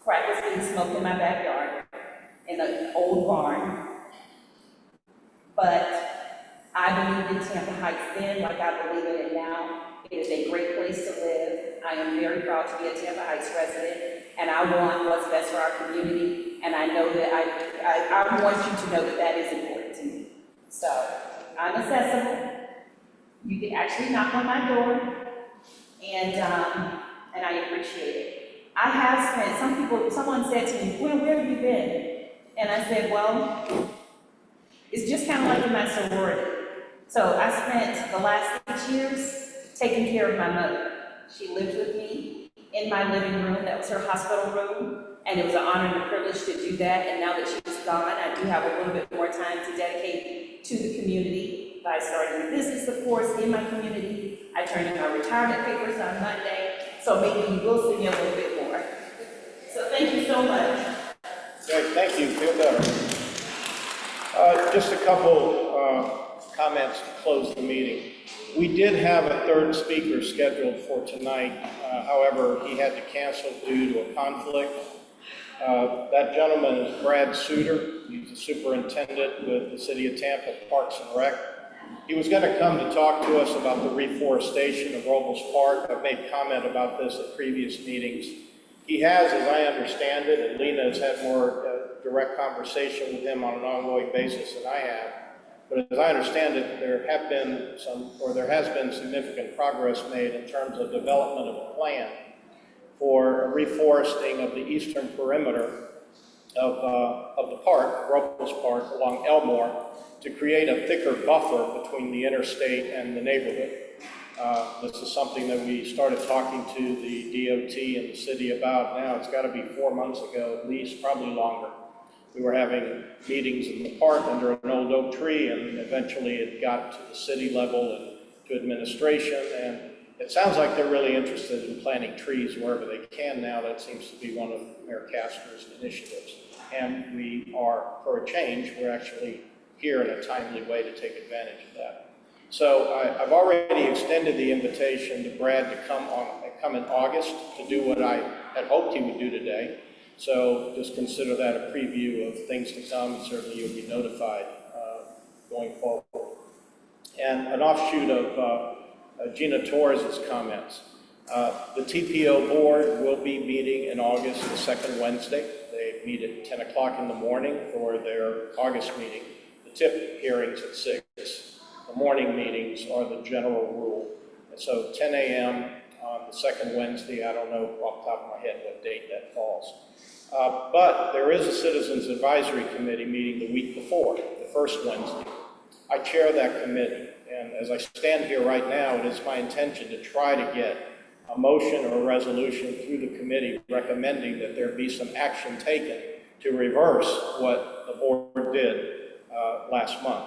Crack was being smoked in my backyard, in an old barn. But I believed in Tampa Heights then, like I believe in it now. It is a great place to live. I am very proud to be a Tampa Heights resident, and I want what's best for our community, and I know that I want you to know that that is important to me. So, I'm accessible. You can actually knock on my door, and I appreciate it. I have spent, someone said to me, where have you been? And I said, well, it's just kind of like in my sorority. So I spent the last 6 years taking care of my mother. She lived with me in my living room. That was her hospital room, and it was an honor and a privilege to do that. And now that she's gone, I do have a little bit more time to dedicate to the community by starting a business, of course, in my community. I turned in my retirement papers on Monday, so maybe you will see me a little bit more. So thank you so much. Great, thank you. Feel better. Just a couple comments to close the meeting. We did have a third speaker scheduled for tonight. However, he had to cancel due to a conflict. That gentleman is Brad Suter. He's the superintendent with the City of Tampa Parks and Rec. He was going to come to talk to us about the reforestation of Robles Park. I've made comment about this at previous meetings. He has, as I understand it, and Lena has had more direct conversation with him on an ongoing basis than I have. But as I understand it, there has been significant progress made in terms of development of a plan for reforesting of the eastern perimeter of the park, Robles Park, along Elmore, to create a thicker buffer between the interstate and the neighborhood. This is something that we started talking to the DOT and the city about now. It's got to be 4 months ago, at least, probably longer. We were having meetings in the park under an old oak tree, and eventually it got to the city level and to administration, and it sounds like they're really interested in planting trees wherever they can now. That seems to be one of Mayor Castor's initiatives. And we are, for a change, we're actually here in a timely way to take advantage of that. So I've already extended the invitation to Brad to come in August to do what I had hoped he would do today. So just consider that a preview of things to come, and certainly you'll be notified going forward. And an offshoot of Gena Torres' comments. The TPO board will be meeting in August, the second Wednesday. They meet at 10 o'clock in the morning for their August meeting. The tip hearings at 6. The morning meetings are the general rule. And so 10 a.m. on the second Wednesday, I don't know off the top of my head what date that falls. But there is a Citizens Advisory Committee meeting the week before, the first Wednesday. I chair that committee, and as I stand here right now, it is my intention to try to get a motion or a resolution through the committee recommending that there be some action taken to reverse what the board did last month.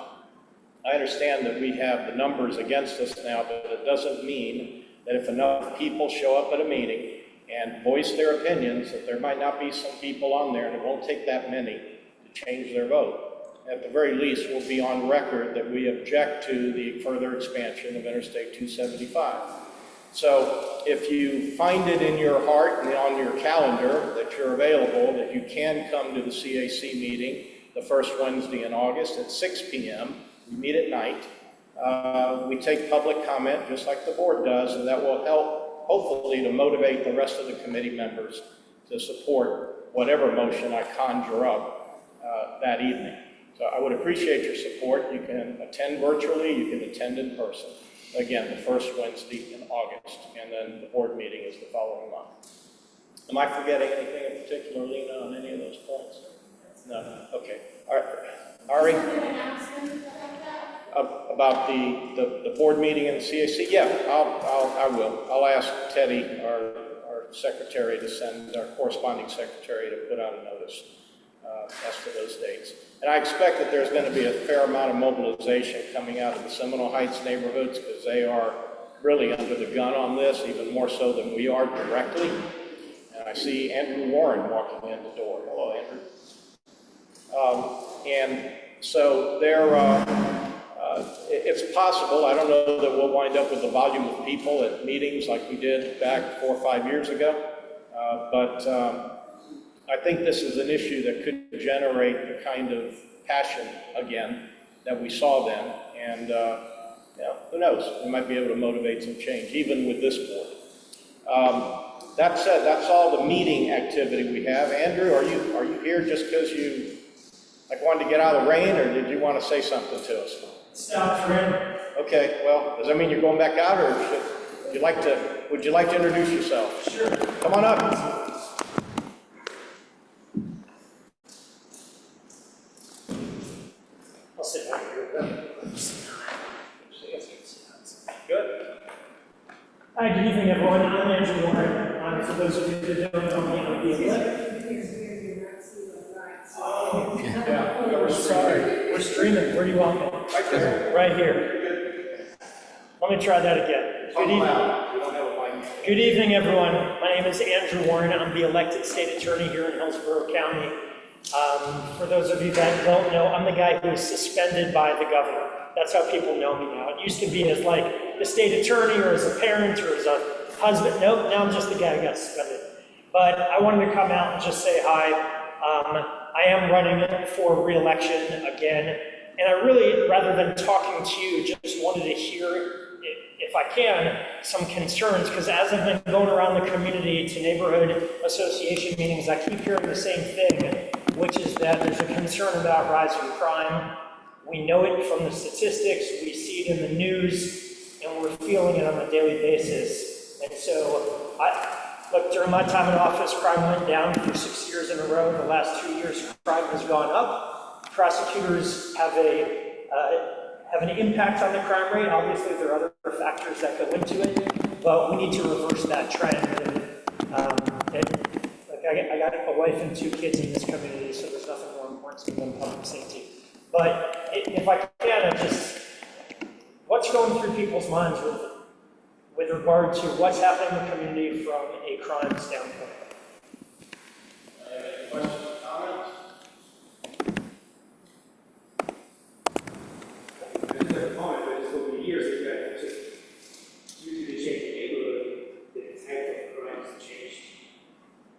I understand that we have the numbers against us now, but it doesn't mean that if enough people show up at a meeting and voice their opinions, that there might not be some people on there, and it won't take that many to change their vote. At the very least, we'll be on record that we object to the further expansion of Interstate 275. So if you find it in your heart and on your calendar that you're available, that you can come to the CAC meeting the first Wednesday in August at 6 p.m., we meet at night. We take public comment just like the board does, and that will help, hopefully, to motivate the rest of the committee members to support whatever motion I conjure up that evening. So I would appreciate your support. You can attend virtually, you can attend in person. Again, the first Wednesday in August, and then the board meeting is the following month. Am I forgetting anything in particular, Lena, on any of those points? No? Okay. All right. Ari? About the board meeting in the CAC? Yeah, I will. I'll ask Teddy, our secretary, to send, our corresponding secretary, to put out a notice as to those dates. And I expect that there's going to be a fair amount of mobilization coming out of the Seminole Heights neighborhoods, because they are really under the gun on this, even more so than we are directly. And I see Andrew Warren walking in the door. Hello, Andrew. And so it's possible. I don't know that we'll wind up with the volume of people at meetings like we did back 4 or 5 years ago. But I think this is an issue that could generate the kind of passion again that we saw then. And who knows? We might be able to motivate some change, even with this board. That said, that's all the meeting activity we have. Andrew, are you here just because you wanted to get out of the rain, or did you want to say something to us? Stop rain. Okay, well, does that mean you're going back out, or would you like to introduce yourself? Sure. Come on up. I'll sit down here. Good. Hi, good evening, everyone. I'm Andrew Warren. For those of you that don't know me, I'm the elect. Yeah, We're sorry. We're streaming. Where do you want me? right there. Right here. Let me try that again. Talk loud. We don't have a mic. Good evening, everyone. My name is Andrew Warren. I'm the elected state attorney here in Hillsborough County. For those of you that don't know, I'm the guy who was suspended by the governor. That's how people know me now. It used to be as like the state attorney, or as a parent, or as a husband. Nope, now I'm just the guy who got suspended. But I wanted to come out and just say hi. I am running for re-election again, and I really, rather than talking to you, just wanted to hear, if I can, some concerns, because as I've been going around the community to neighborhood association meetings, I keep hearing the same thing, which is that there's a concern about rising crime. We know it from the statistics, we see it in the news, and we're feeling it on a daily basis. And so, look, during my time in office, crime went down for 6 years in a row. The last 2 years, crime has gone up. Prosecutors have an impact on the crime rate. Obviously, there are other factors that go into it, but we need to reverse that trend. And I got a wife and 2 kids in this community, so there's nothing more important marksman than public safety. But if I can, what's going through people's minds with regard to what's happening in the community from a crime standpoint? Any questions or comments? I just have a comment, but just over the years, you guys just usually change the neighborhood, the type of crimes changed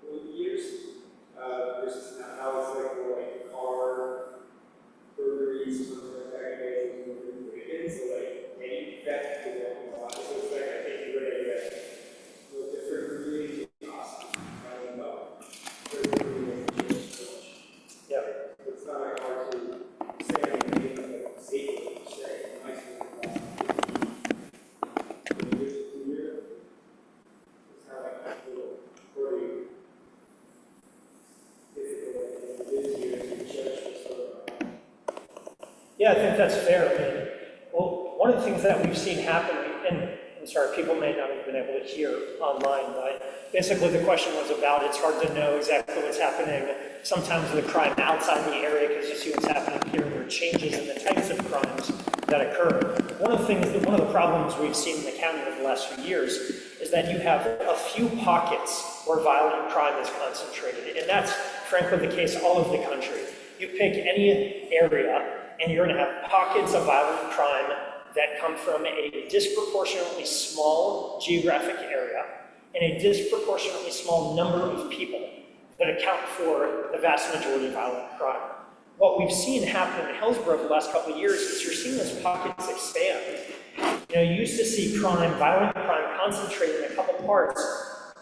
over the years. Versus now it's like more like car burglaries, something like that, break-ins, so like any theft is always a lot. So it's like I think you're ready to go different community costs. I don't know. Every community has changed so much. Yeah. It's not like hard to say anything like safely, say nicely. It's not like a little pretty difficult this year to judge this sort of. Yeah, I think that's fair. I mean, well, one of the things that we've seen happen, and I'm sorry, people may not have been able to hear online, but basically the question was about it's hard to know exactly what's happening sometimes with the crime outside the area because you see what's happening here and there are changes in the types of crimes that occur. One of the problems we've seen in the county over the last few years is that you have a few pockets where violent crime is concentrated, and that's frankly the case all over the country. You pick any area, and you're going to have pockets of violent crime that come from a disproportionately small geographic area and a disproportionately small number of people that account for the vast majority of violent crime. What we've seen happen in Hillsborough for the last couple of years is you're seeing those pockets expand. You know, you used to see violent crime concentrated in a couple parts.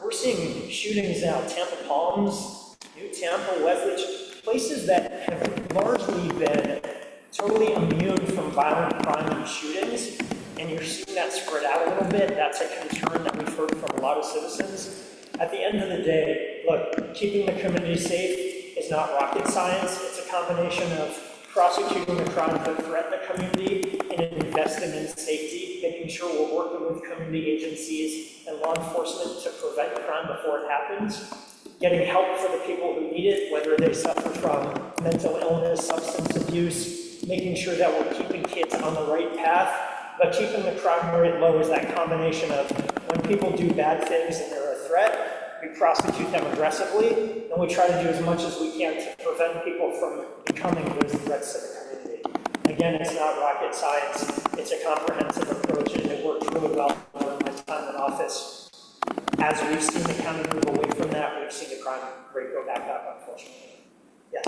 We're seeing shootings now, Tampa Palms, New Tampa, Wesley, places that have largely been totally immune from violent crime and shootings, and you're seeing that spread out a little bit. That's a concern that we've heard from a lot of citizens. At the end of the day, look, keeping the community safe is not rocket science. It's a combination of prosecuting the crimes that threaten the community and investing in safety, making sure we're working with community agencies and law enforcement to prevent crime before it happens, getting help for the people who need it, whether they suffer from mental illness, substance abuse, making sure that we're keeping kids on the right path, but keeping the crime rate low is that combination of when people do bad things and they're a threat, we prosecute them aggressively, and we try to do as much as we can to prevent people from becoming those threats to the community. Again, it's not rocket science, it's a comprehensive approach, and it works really well during my time in office. As we've seen the county move away from that, we've seen the crime rate go back up, unfortunately. Yes?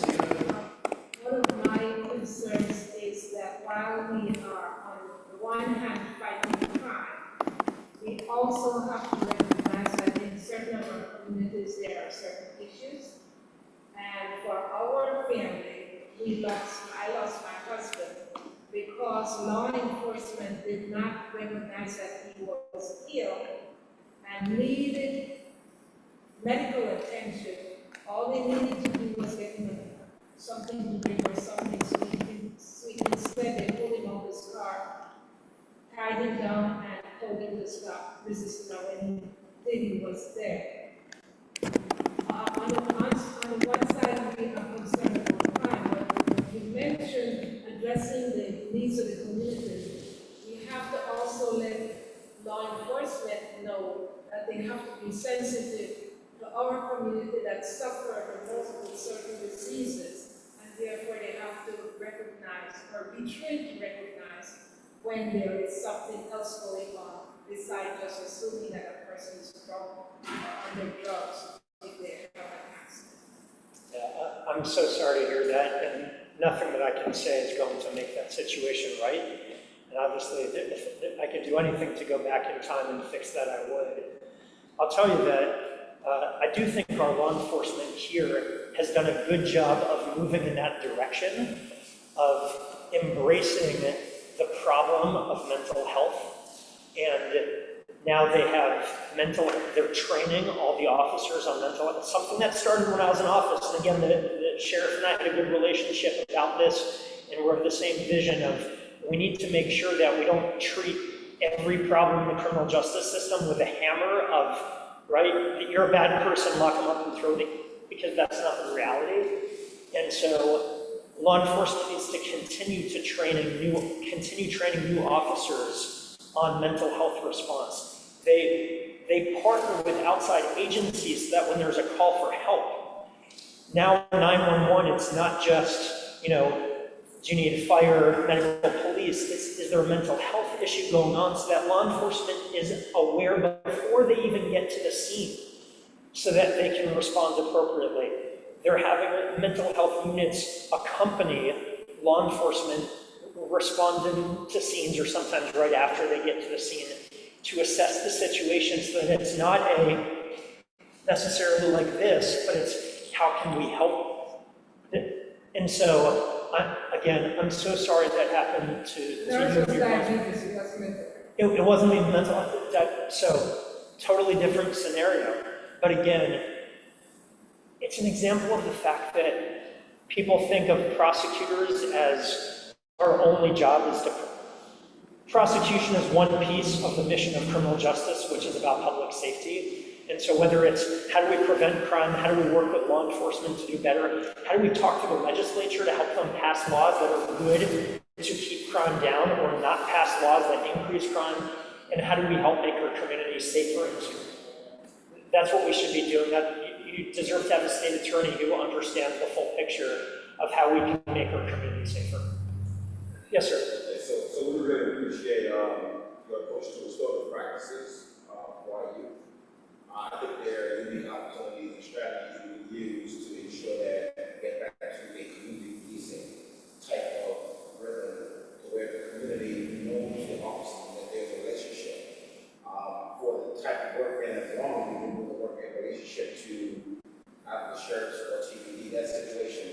One of my concerns is that while we are on the one hand fighting crime, we also have to recognize that in certain of our communities there are certain issues. And for our family, I lost my husband because law enforcement did not recognize that he was ill and needed medical attention. All they needed to do was get him something to drink or something sweet. Instead, they pulled him off his car, tied him down, and told him to stop resisting when he was there. On the one side, we are concerned about crime, but you mentioned addressing the needs of the community. We have to also let law enforcement know that they have to be sensitive to our community that suffer the most with certain diseases. Therefore, they have to recognize or be trained to recognize when there is something else going on besides just assuming that a person is drunk or under drugs if they have an accident. Yeah, I'm so sorry to hear that, and nothing that I can say is going to make that situation right. And obviously, if I could do anything to go back in time and fix that, I would. I'll tell you that I do think our law enforcement here has done a good job of moving in that direction, of embracing the problem of mental health. And now they have they're training all the officers on mental health. It's something that started when I was in office. And again, the sheriff and I had a good relationship about this, and we're of the same vision of we need to make sure that we don't treat every problem in the criminal justice system with a hammer of, right, you're a bad person, lock them up and throw them, because that's not the reality. And so law enforcement needs to continue training new officers on mental health response. They partner with outside agencies so that when there's a call for help, now 911, it's not just, do you need fire, medical, police? Is there a mental health issue going on, so that law enforcement is aware before they even get to the scene, so that they can respond appropriately. They're having mental health units accompany law enforcement responding to scenes, or sometimes right after they get to the scene, to assess the situation, so that it's not necessarily like this, but it's how can we help? And so, I'm so sorry that happened to you and your husband. It wasn't even mental health, so totally different scenario. But again, it's an example of the fact that people think of prosecutors as our only job is to. Prosecution is one piece of the mission of criminal justice, which is about public safety. And so whether it's how do we prevent crime, how do we work with law enforcement to do better, how do we talk to the legislature to help them pass laws that are good to keep crime down or not pass laws that increase crime, and how do we help make our communities safer and secure? That's what we should be doing. You deserve to have a state attorney who understands the full picture of how we can make our community safer. Yes, sir. So we really appreciate your approach to restorative practices for our youth. I think there are unique opportunities and strategies we can use to ensure that we get back to a community policing type of rhythm, where the community knows the officers, that there's a relationship for the type of work, and as long as we can move the work and relationship to either the sheriff's or TPD, that situation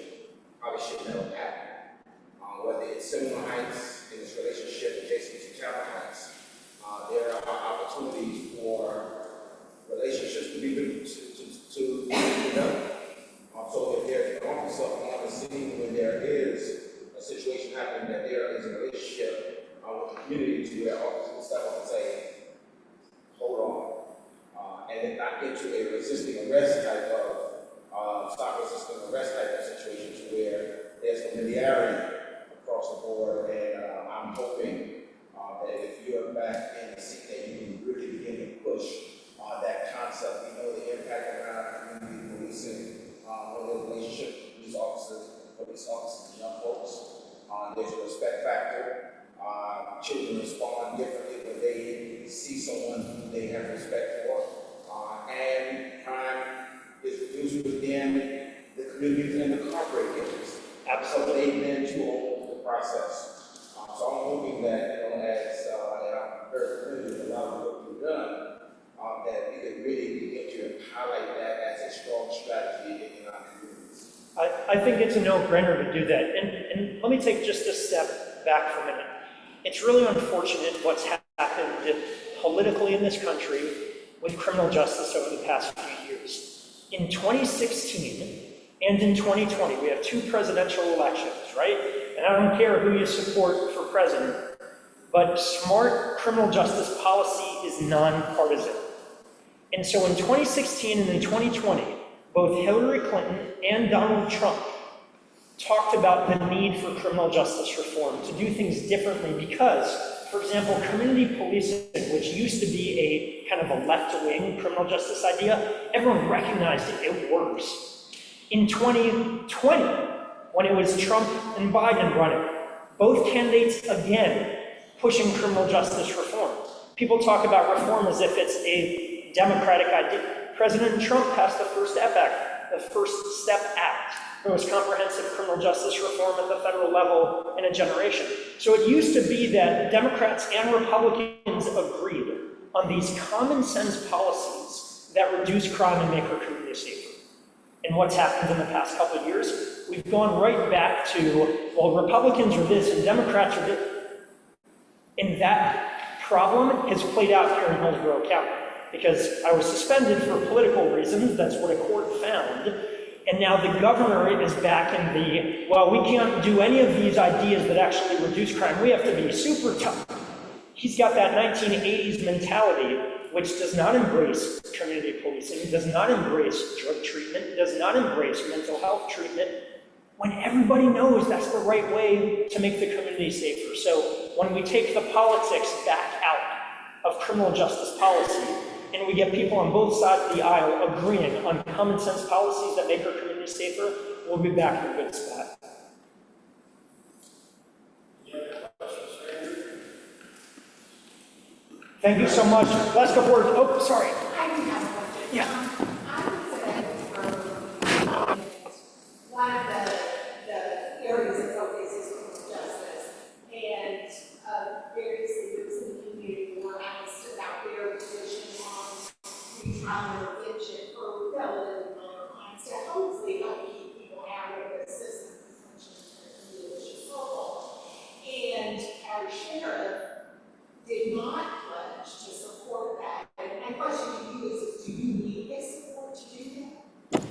probably should never happen. Whether it's Civic Heights in its relationship adjacent to Tampa Heights, there are opportunities for relationships to be developed. So if there's an officer on the scene when there is a situation happening, that there is a relationship with the community to where officers can step up and say, hold on, and then not get to a resisting arrest type of, stop resisting arrest type of situation to where there's familiarity across the board. And I'm hoping that if you're back in the seat, that you can really begin to push that concept. We know the impact around community policing, the relationship with police officers, and young folks. There's a respect factor. Children respond differently when they see someone who they have respect for. And crime is reduced within the communities and the corporate areas. Absolutely. They've been too old to the process. So I'm hoping that, as and I'm very familiar with a lot of the work we've done, that we could really begin to highlight that as a strong strategy in our communities. I think it's a no-brainer to do that. And let me take just a step back for a minute. It's really unfortunate what's happened politically in this country with criminal justice over the past few years. In 2016 and in 2020, we have two presidential elections, right? And I don't care who you support for president, but smart criminal justice policy is nonpartisan. And so in 2016 and in 2020, both Hillary Clinton and Donald Trump talked about the need for criminal justice reform, to do things differently because, for example, community policing, which used to be a kind of a left-wing criminal justice idea, everyone recognized it works. In 2020, when it was Trump and Biden running, both candidates again pushing criminal justice reform. People talk about reform as if it's a Democratic idea. President Trump passed the First Step Act, the most comprehensive criminal justice reform at the federal level in a generation. So it used to be that Democrats and Republicans agreed on these common sense policies that reduce crime and make our community safer. And what's happened in the past couple of years, we've gone right back to, well, Republicans are this and Democrats are this. And that problem has played out here in Hillsborough County, because I was suspended for political reasons. That's what a court found. And now the governor is back in the, well, we can't do any of these ideas that actually reduce crime. We have to be super tough. He's got that 1980s mentality, which does not embrace community policing, does not embrace drug treatment, does not embrace mental health treatment. when everybody knows that's the right way to make the community safer. So when we take the politics back out of criminal justice policy, and we get people on both sides of the aisle agreeing on common sense policies that make our community safer, we'll be back in a good spot. Thank you so much. Last couple words. Oh, sorry. I do have a question. Yeah. I was at, one of the areas of focus is criminal justice, and various leaders in the community were asked about their position on retrial intervention for relatively minor crimes to hopefully help keep people out of the system, which is helpful. And our sheriff did not pledge to support that. And my question to you is do you need his support to do that?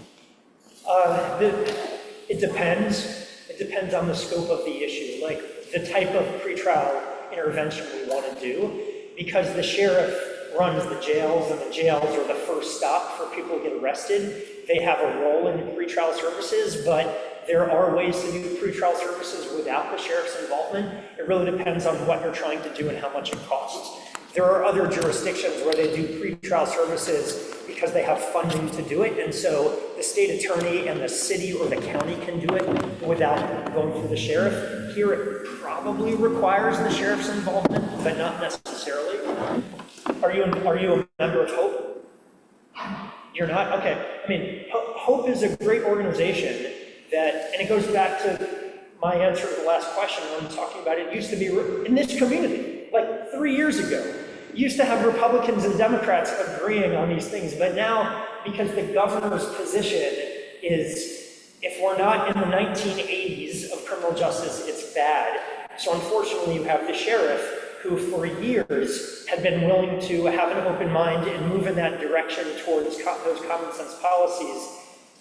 It depends. It depends on the scope of the issue, like the type of pretrial intervention we want to do, because the sheriff runs the jails, and the jails are the first stop for people to get arrested. They have a role in pretrial services, but there are ways to do pretrial services without the sheriff's involvement. It really depends on what you're trying to do and how much it costs. There are other jurisdictions where they do pretrial services because they have funding to do it, and so the state attorney and the city or the county can do it without going through the sheriff. Here it probably requires the sheriff's involvement, but not necessarily. Are you a member of Hope? You're not? Okay. I mean, Hope is a great organization that, and it goes back to my answer to the last question when I'm talking about it, used to be in this community, like 3 years ago. Used to have Republicans and Democrats agreeing on these things, but now, because the governor's position is, if we're not in the 1980s of criminal justice, it's bad. So unfortunately, you have the sheriff who for years had been willing to have an open mind and move in that direction towards those common sense policies,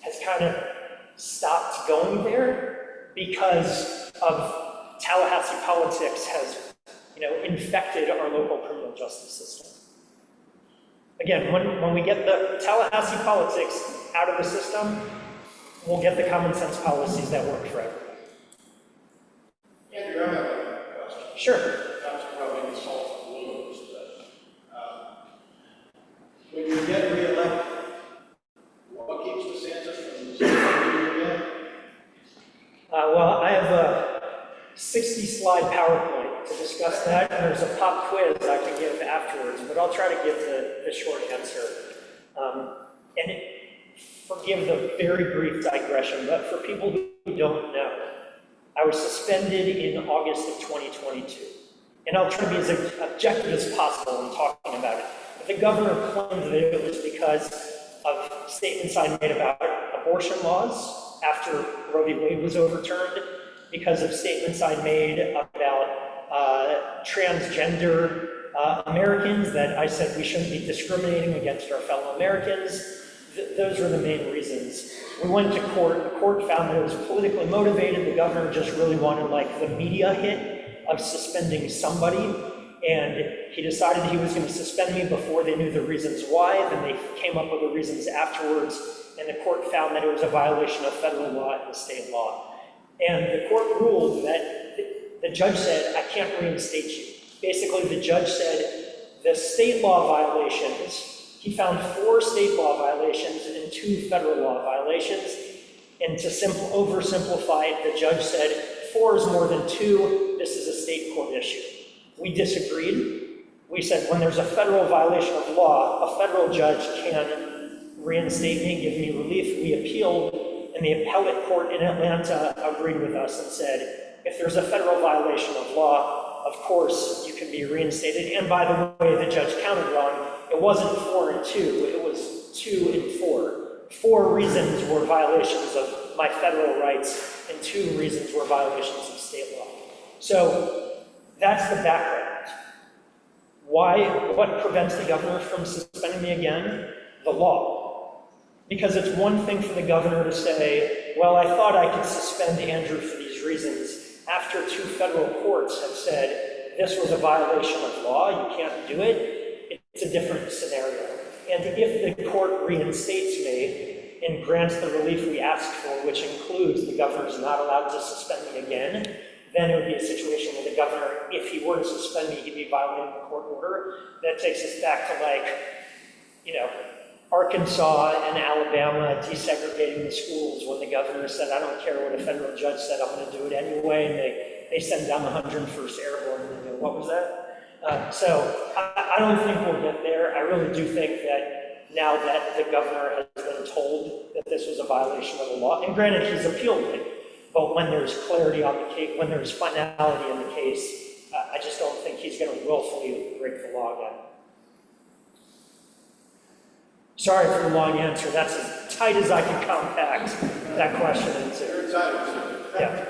has kind of stopped going there because of Tallahassee politics has infected our local criminal justice system. Again, when we get the Tallahassee politics out of the system, we'll get the common sense policies that work for everyone. Andrew, I have a question. Sure. Not to probably insult the balloons, but when you get reelected, what keeps DeSantis from saying again? Well, I have a 60-slide PowerPoint to discuss that, and there's a pop quiz I can give afterwards, but I'll try to give the short answer. Forgive the very brief digression, but for people who don't know, I was suspended in August of 2022. And I'll try to be as objective as possible in talking about it. But the governor claimed that it was because of statements I made about abortion laws after Roe v. Wade was overturned, because of statements I made about transgender Americans, that I said we shouldn't be discriminating against our fellow Americans. Those were the main reasons. We went to court. The court found that it was politically motivated. The governor just really wanted the media hit of suspending somebody, and he decided he was going to suspend me before they knew the reasons why. Then they came up with the reasons afterwards, and the court found that it was a violation of federal law and state law. And the court ruled that the judge said, I can't reinstate you. Basically, the judge said the state law violations, he found 4 state law violations and 2 federal law violations. And to oversimplify it, the judge said 4 is more than 2. This is a state court issue. We disagreed. We said when there's a federal violation of law, a federal judge can reinstate me, give me relief. We appealed, and the appellate court in Atlanta agreed with us and said, if there's a federal violation of law, of course you can be reinstated. And by the way, the judge counted wrong. It wasn't 4 and 2, it was 2 and 4. 4 reasons were violations of my federal rights, and 2 reasons were violations of state law. So that's the background. What prevents the governor from suspending me again? The law. Because it's one thing for the governor to say, well, I thought I could suspend Andrew for these reasons, after 2 federal courts have said this was a violation of law, you can't do it. It's a different scenario. And if the court reinstates me, and grants the relief we asked for, which includes the governor's not allowed to suspend me again, then it would be a situation where the governor, if he were to suspend me, he'd be violating the court order. That takes us back to like, you know, Arkansas and Alabama desegregating the schools when the governor said, I don't care what a federal judge said, I'm going to do it anyway, and they send down the 101st Airborne, and they go, what was that? So I don't think we'll get there. I really do think that now that the governor has been told that this was a violation of the law, and granted, he's appealed it, but when there's clarity on the case, when there's finality in the case, I just don't think he's going to willfully break the law again. Sorry for the long answer. That's as tight as I can compact that question into. Yeah.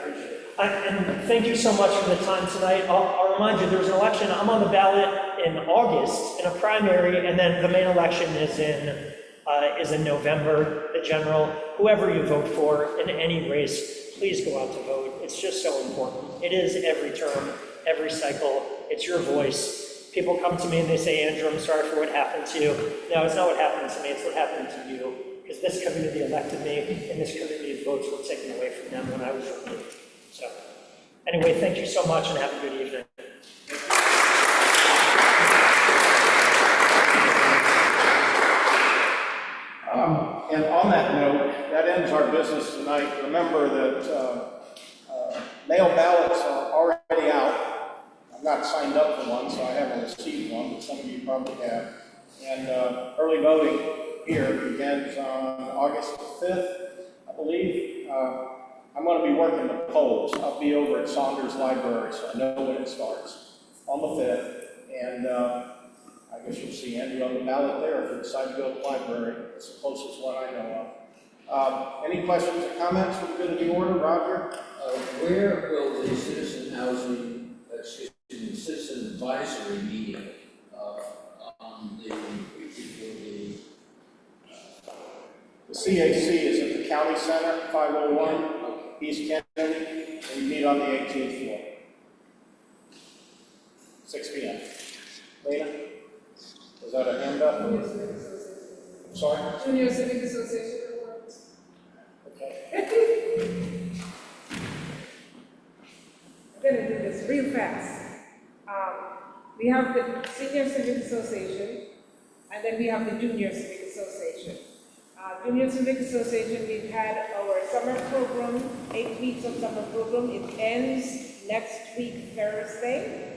And thank you so much for the time tonight. I'll remind you, there's an election. I'm on the ballot in August in a primary, and then the main election is in November, the general. Whoever you vote for in any race, please go out to vote. It's just so important. It is every term, every cycle. It's your voice. People come to me and they say, Andrew, I'm sorry for what happened to you. No, it's not what happened to me, it's what happened to you. Because this community elected me, and this community's votes were taken away from them when I was removed. So, anyway, thank you so much and have a good evening. And on that note, that ends our business tonight. Remember that mail ballots are already out. I'm not signed up for one, so I haven't received one, but some of you probably have. And early voting here begins on August the 5th, I believe. I'm going to be working the polls. I'll be over at Saunders Library, so I know when it starts, on the 5th. And I guess you'll see Andrew on the ballot there if you decide to go to the library. It's the closest one I know of. Any questions or comments for the good of the order? Roger? Where will the citizen housing, the citizen advisory meeting on the CAC is at the County Center, 501 East Kennedy, and you meet on the 18th floor. 6 p.m. Lena? Was that a hand up? I'm sorry? Junior Civic Association. Okay. I'm gonna do this real fast. We have the Senior Civic Association, and then we have the Junior Civic Association. Junior Civic Association, we've had our summer program, 8 weeks of summer program. It ends next week, Thursday.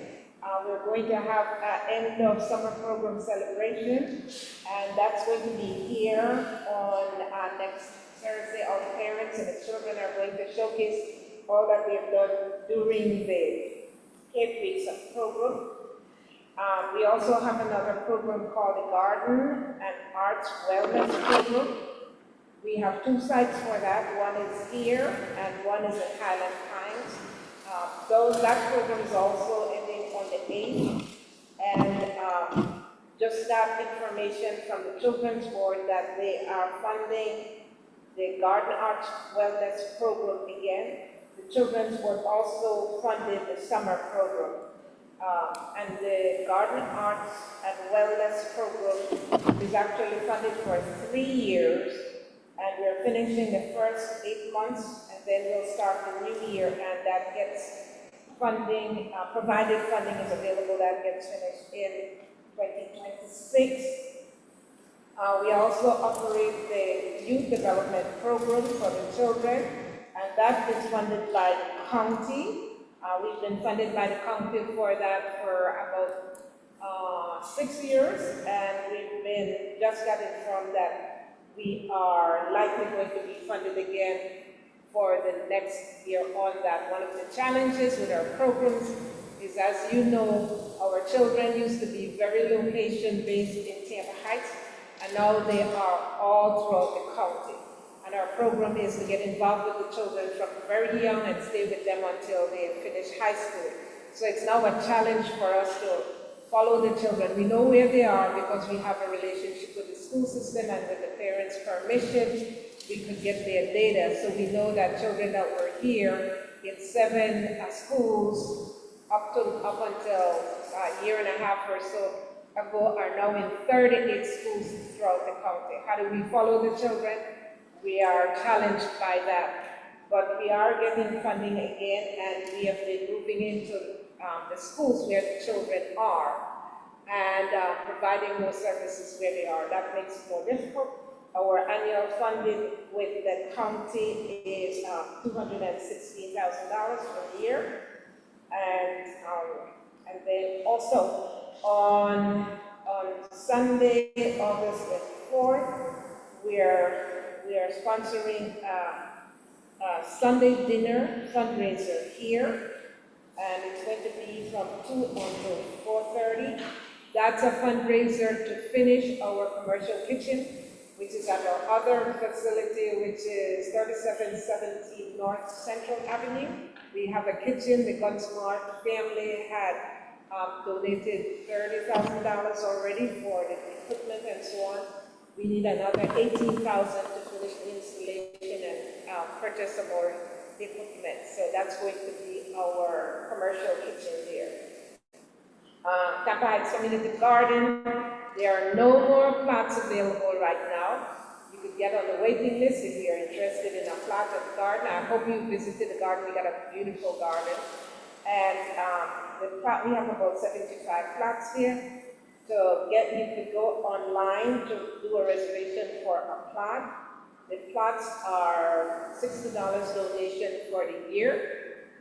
We're going to have an end of summer program celebration, and that's going to be here on next Thursday. All the parents and the children are going to showcase all that we have done during the 8 weeks of program. We also have another program called the Garden and Arts Wellness Program. We have 2 sites for that. One is here and one is in Highland Pines. That program is also ending on the 8th. And just that information from the Children's Board that they are funding the Garden Arts Wellness Program again. The Children's Board also funded the summer program. And the Garden Arts and Wellness Program is actually funded for 3 years, and we're finishing the first 8 months, and then we'll start the new year, and that gets funding, provided funding is available, that gets finished in 2026. We also operate the Youth Development Program for the children, and that is funded by the county. We've been funded by the county for that for about 6 years, and we've been just got informed that we are likely going to be funded again for the next year on that. One of the challenges with our programs is, as you know, our children used to be very location-based in Tampa Heights, and now they are all throughout the county. And our program is to get involved with the children from very young and stay with them until they finish high school. So it's now a challenge for us to follow the children. We know where they are because we have a relationship with the school system, and with the parents' permission, we could get their data. So we know that children that were here in 7 schools up until a year and a half or so ago are now in 38 schools throughout the county. How do we follow the children? we are challenged by that. But we are getting funding again, and we have been moving into the schools where the children are and providing more services where they are. That makes it more difficult. Our annual funding with the county is $216,000 for the year. And then also on Sunday, August the 4th, we are sponsoring Sunday dinner fundraiser here, and it's going to be from 2 until 4:30. That's a fundraiser to finish our commercial kitchen, which is at our other facility, which is 3717 North Central Avenue. We have a kitchen. The Gunsmart family had donated $30,000 already for the equipment and so on. We need another $18,000 to finish the installation and purchase some more equipment. So that's going to be our commercial kitchen there. Tampa Heights Community Garden, there are no more plots available right now. You could get on the waiting list if you're interested in a plot at the garden. I hope you visited the garden. We got a beautiful garden. And we have about 75 plots here. So you could go online to do a reservation for a plot. The plots are $60 donation for the year.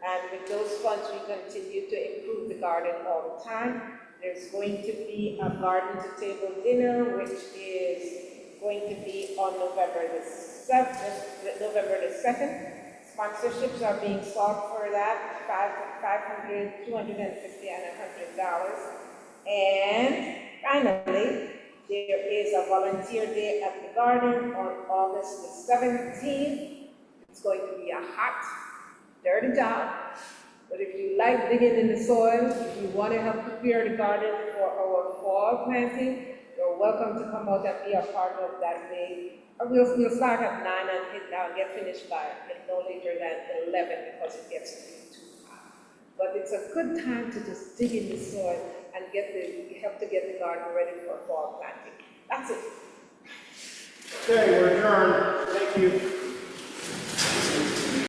And with those funds, we continue to improve the garden all the time. There's going to be a garden to table dinner, which is going to be on November the 2nd. Sponsorships are being sought for that, $500, $250, and $100. And finally, there is a volunteer day at the garden on August the 17th. It's going to be a hot, dirty job, but if you like digging in the soil, if you want to help prepare the garden for our fall planting, you're welcome to come out and be a part of that day. We'll start at 9 and get finished by no later than 11 because it gets to be too hot. But it's a good time to just dig in the soil and help to get the garden ready for fall planting. That's it. Okay, we're adjourned. Thank you.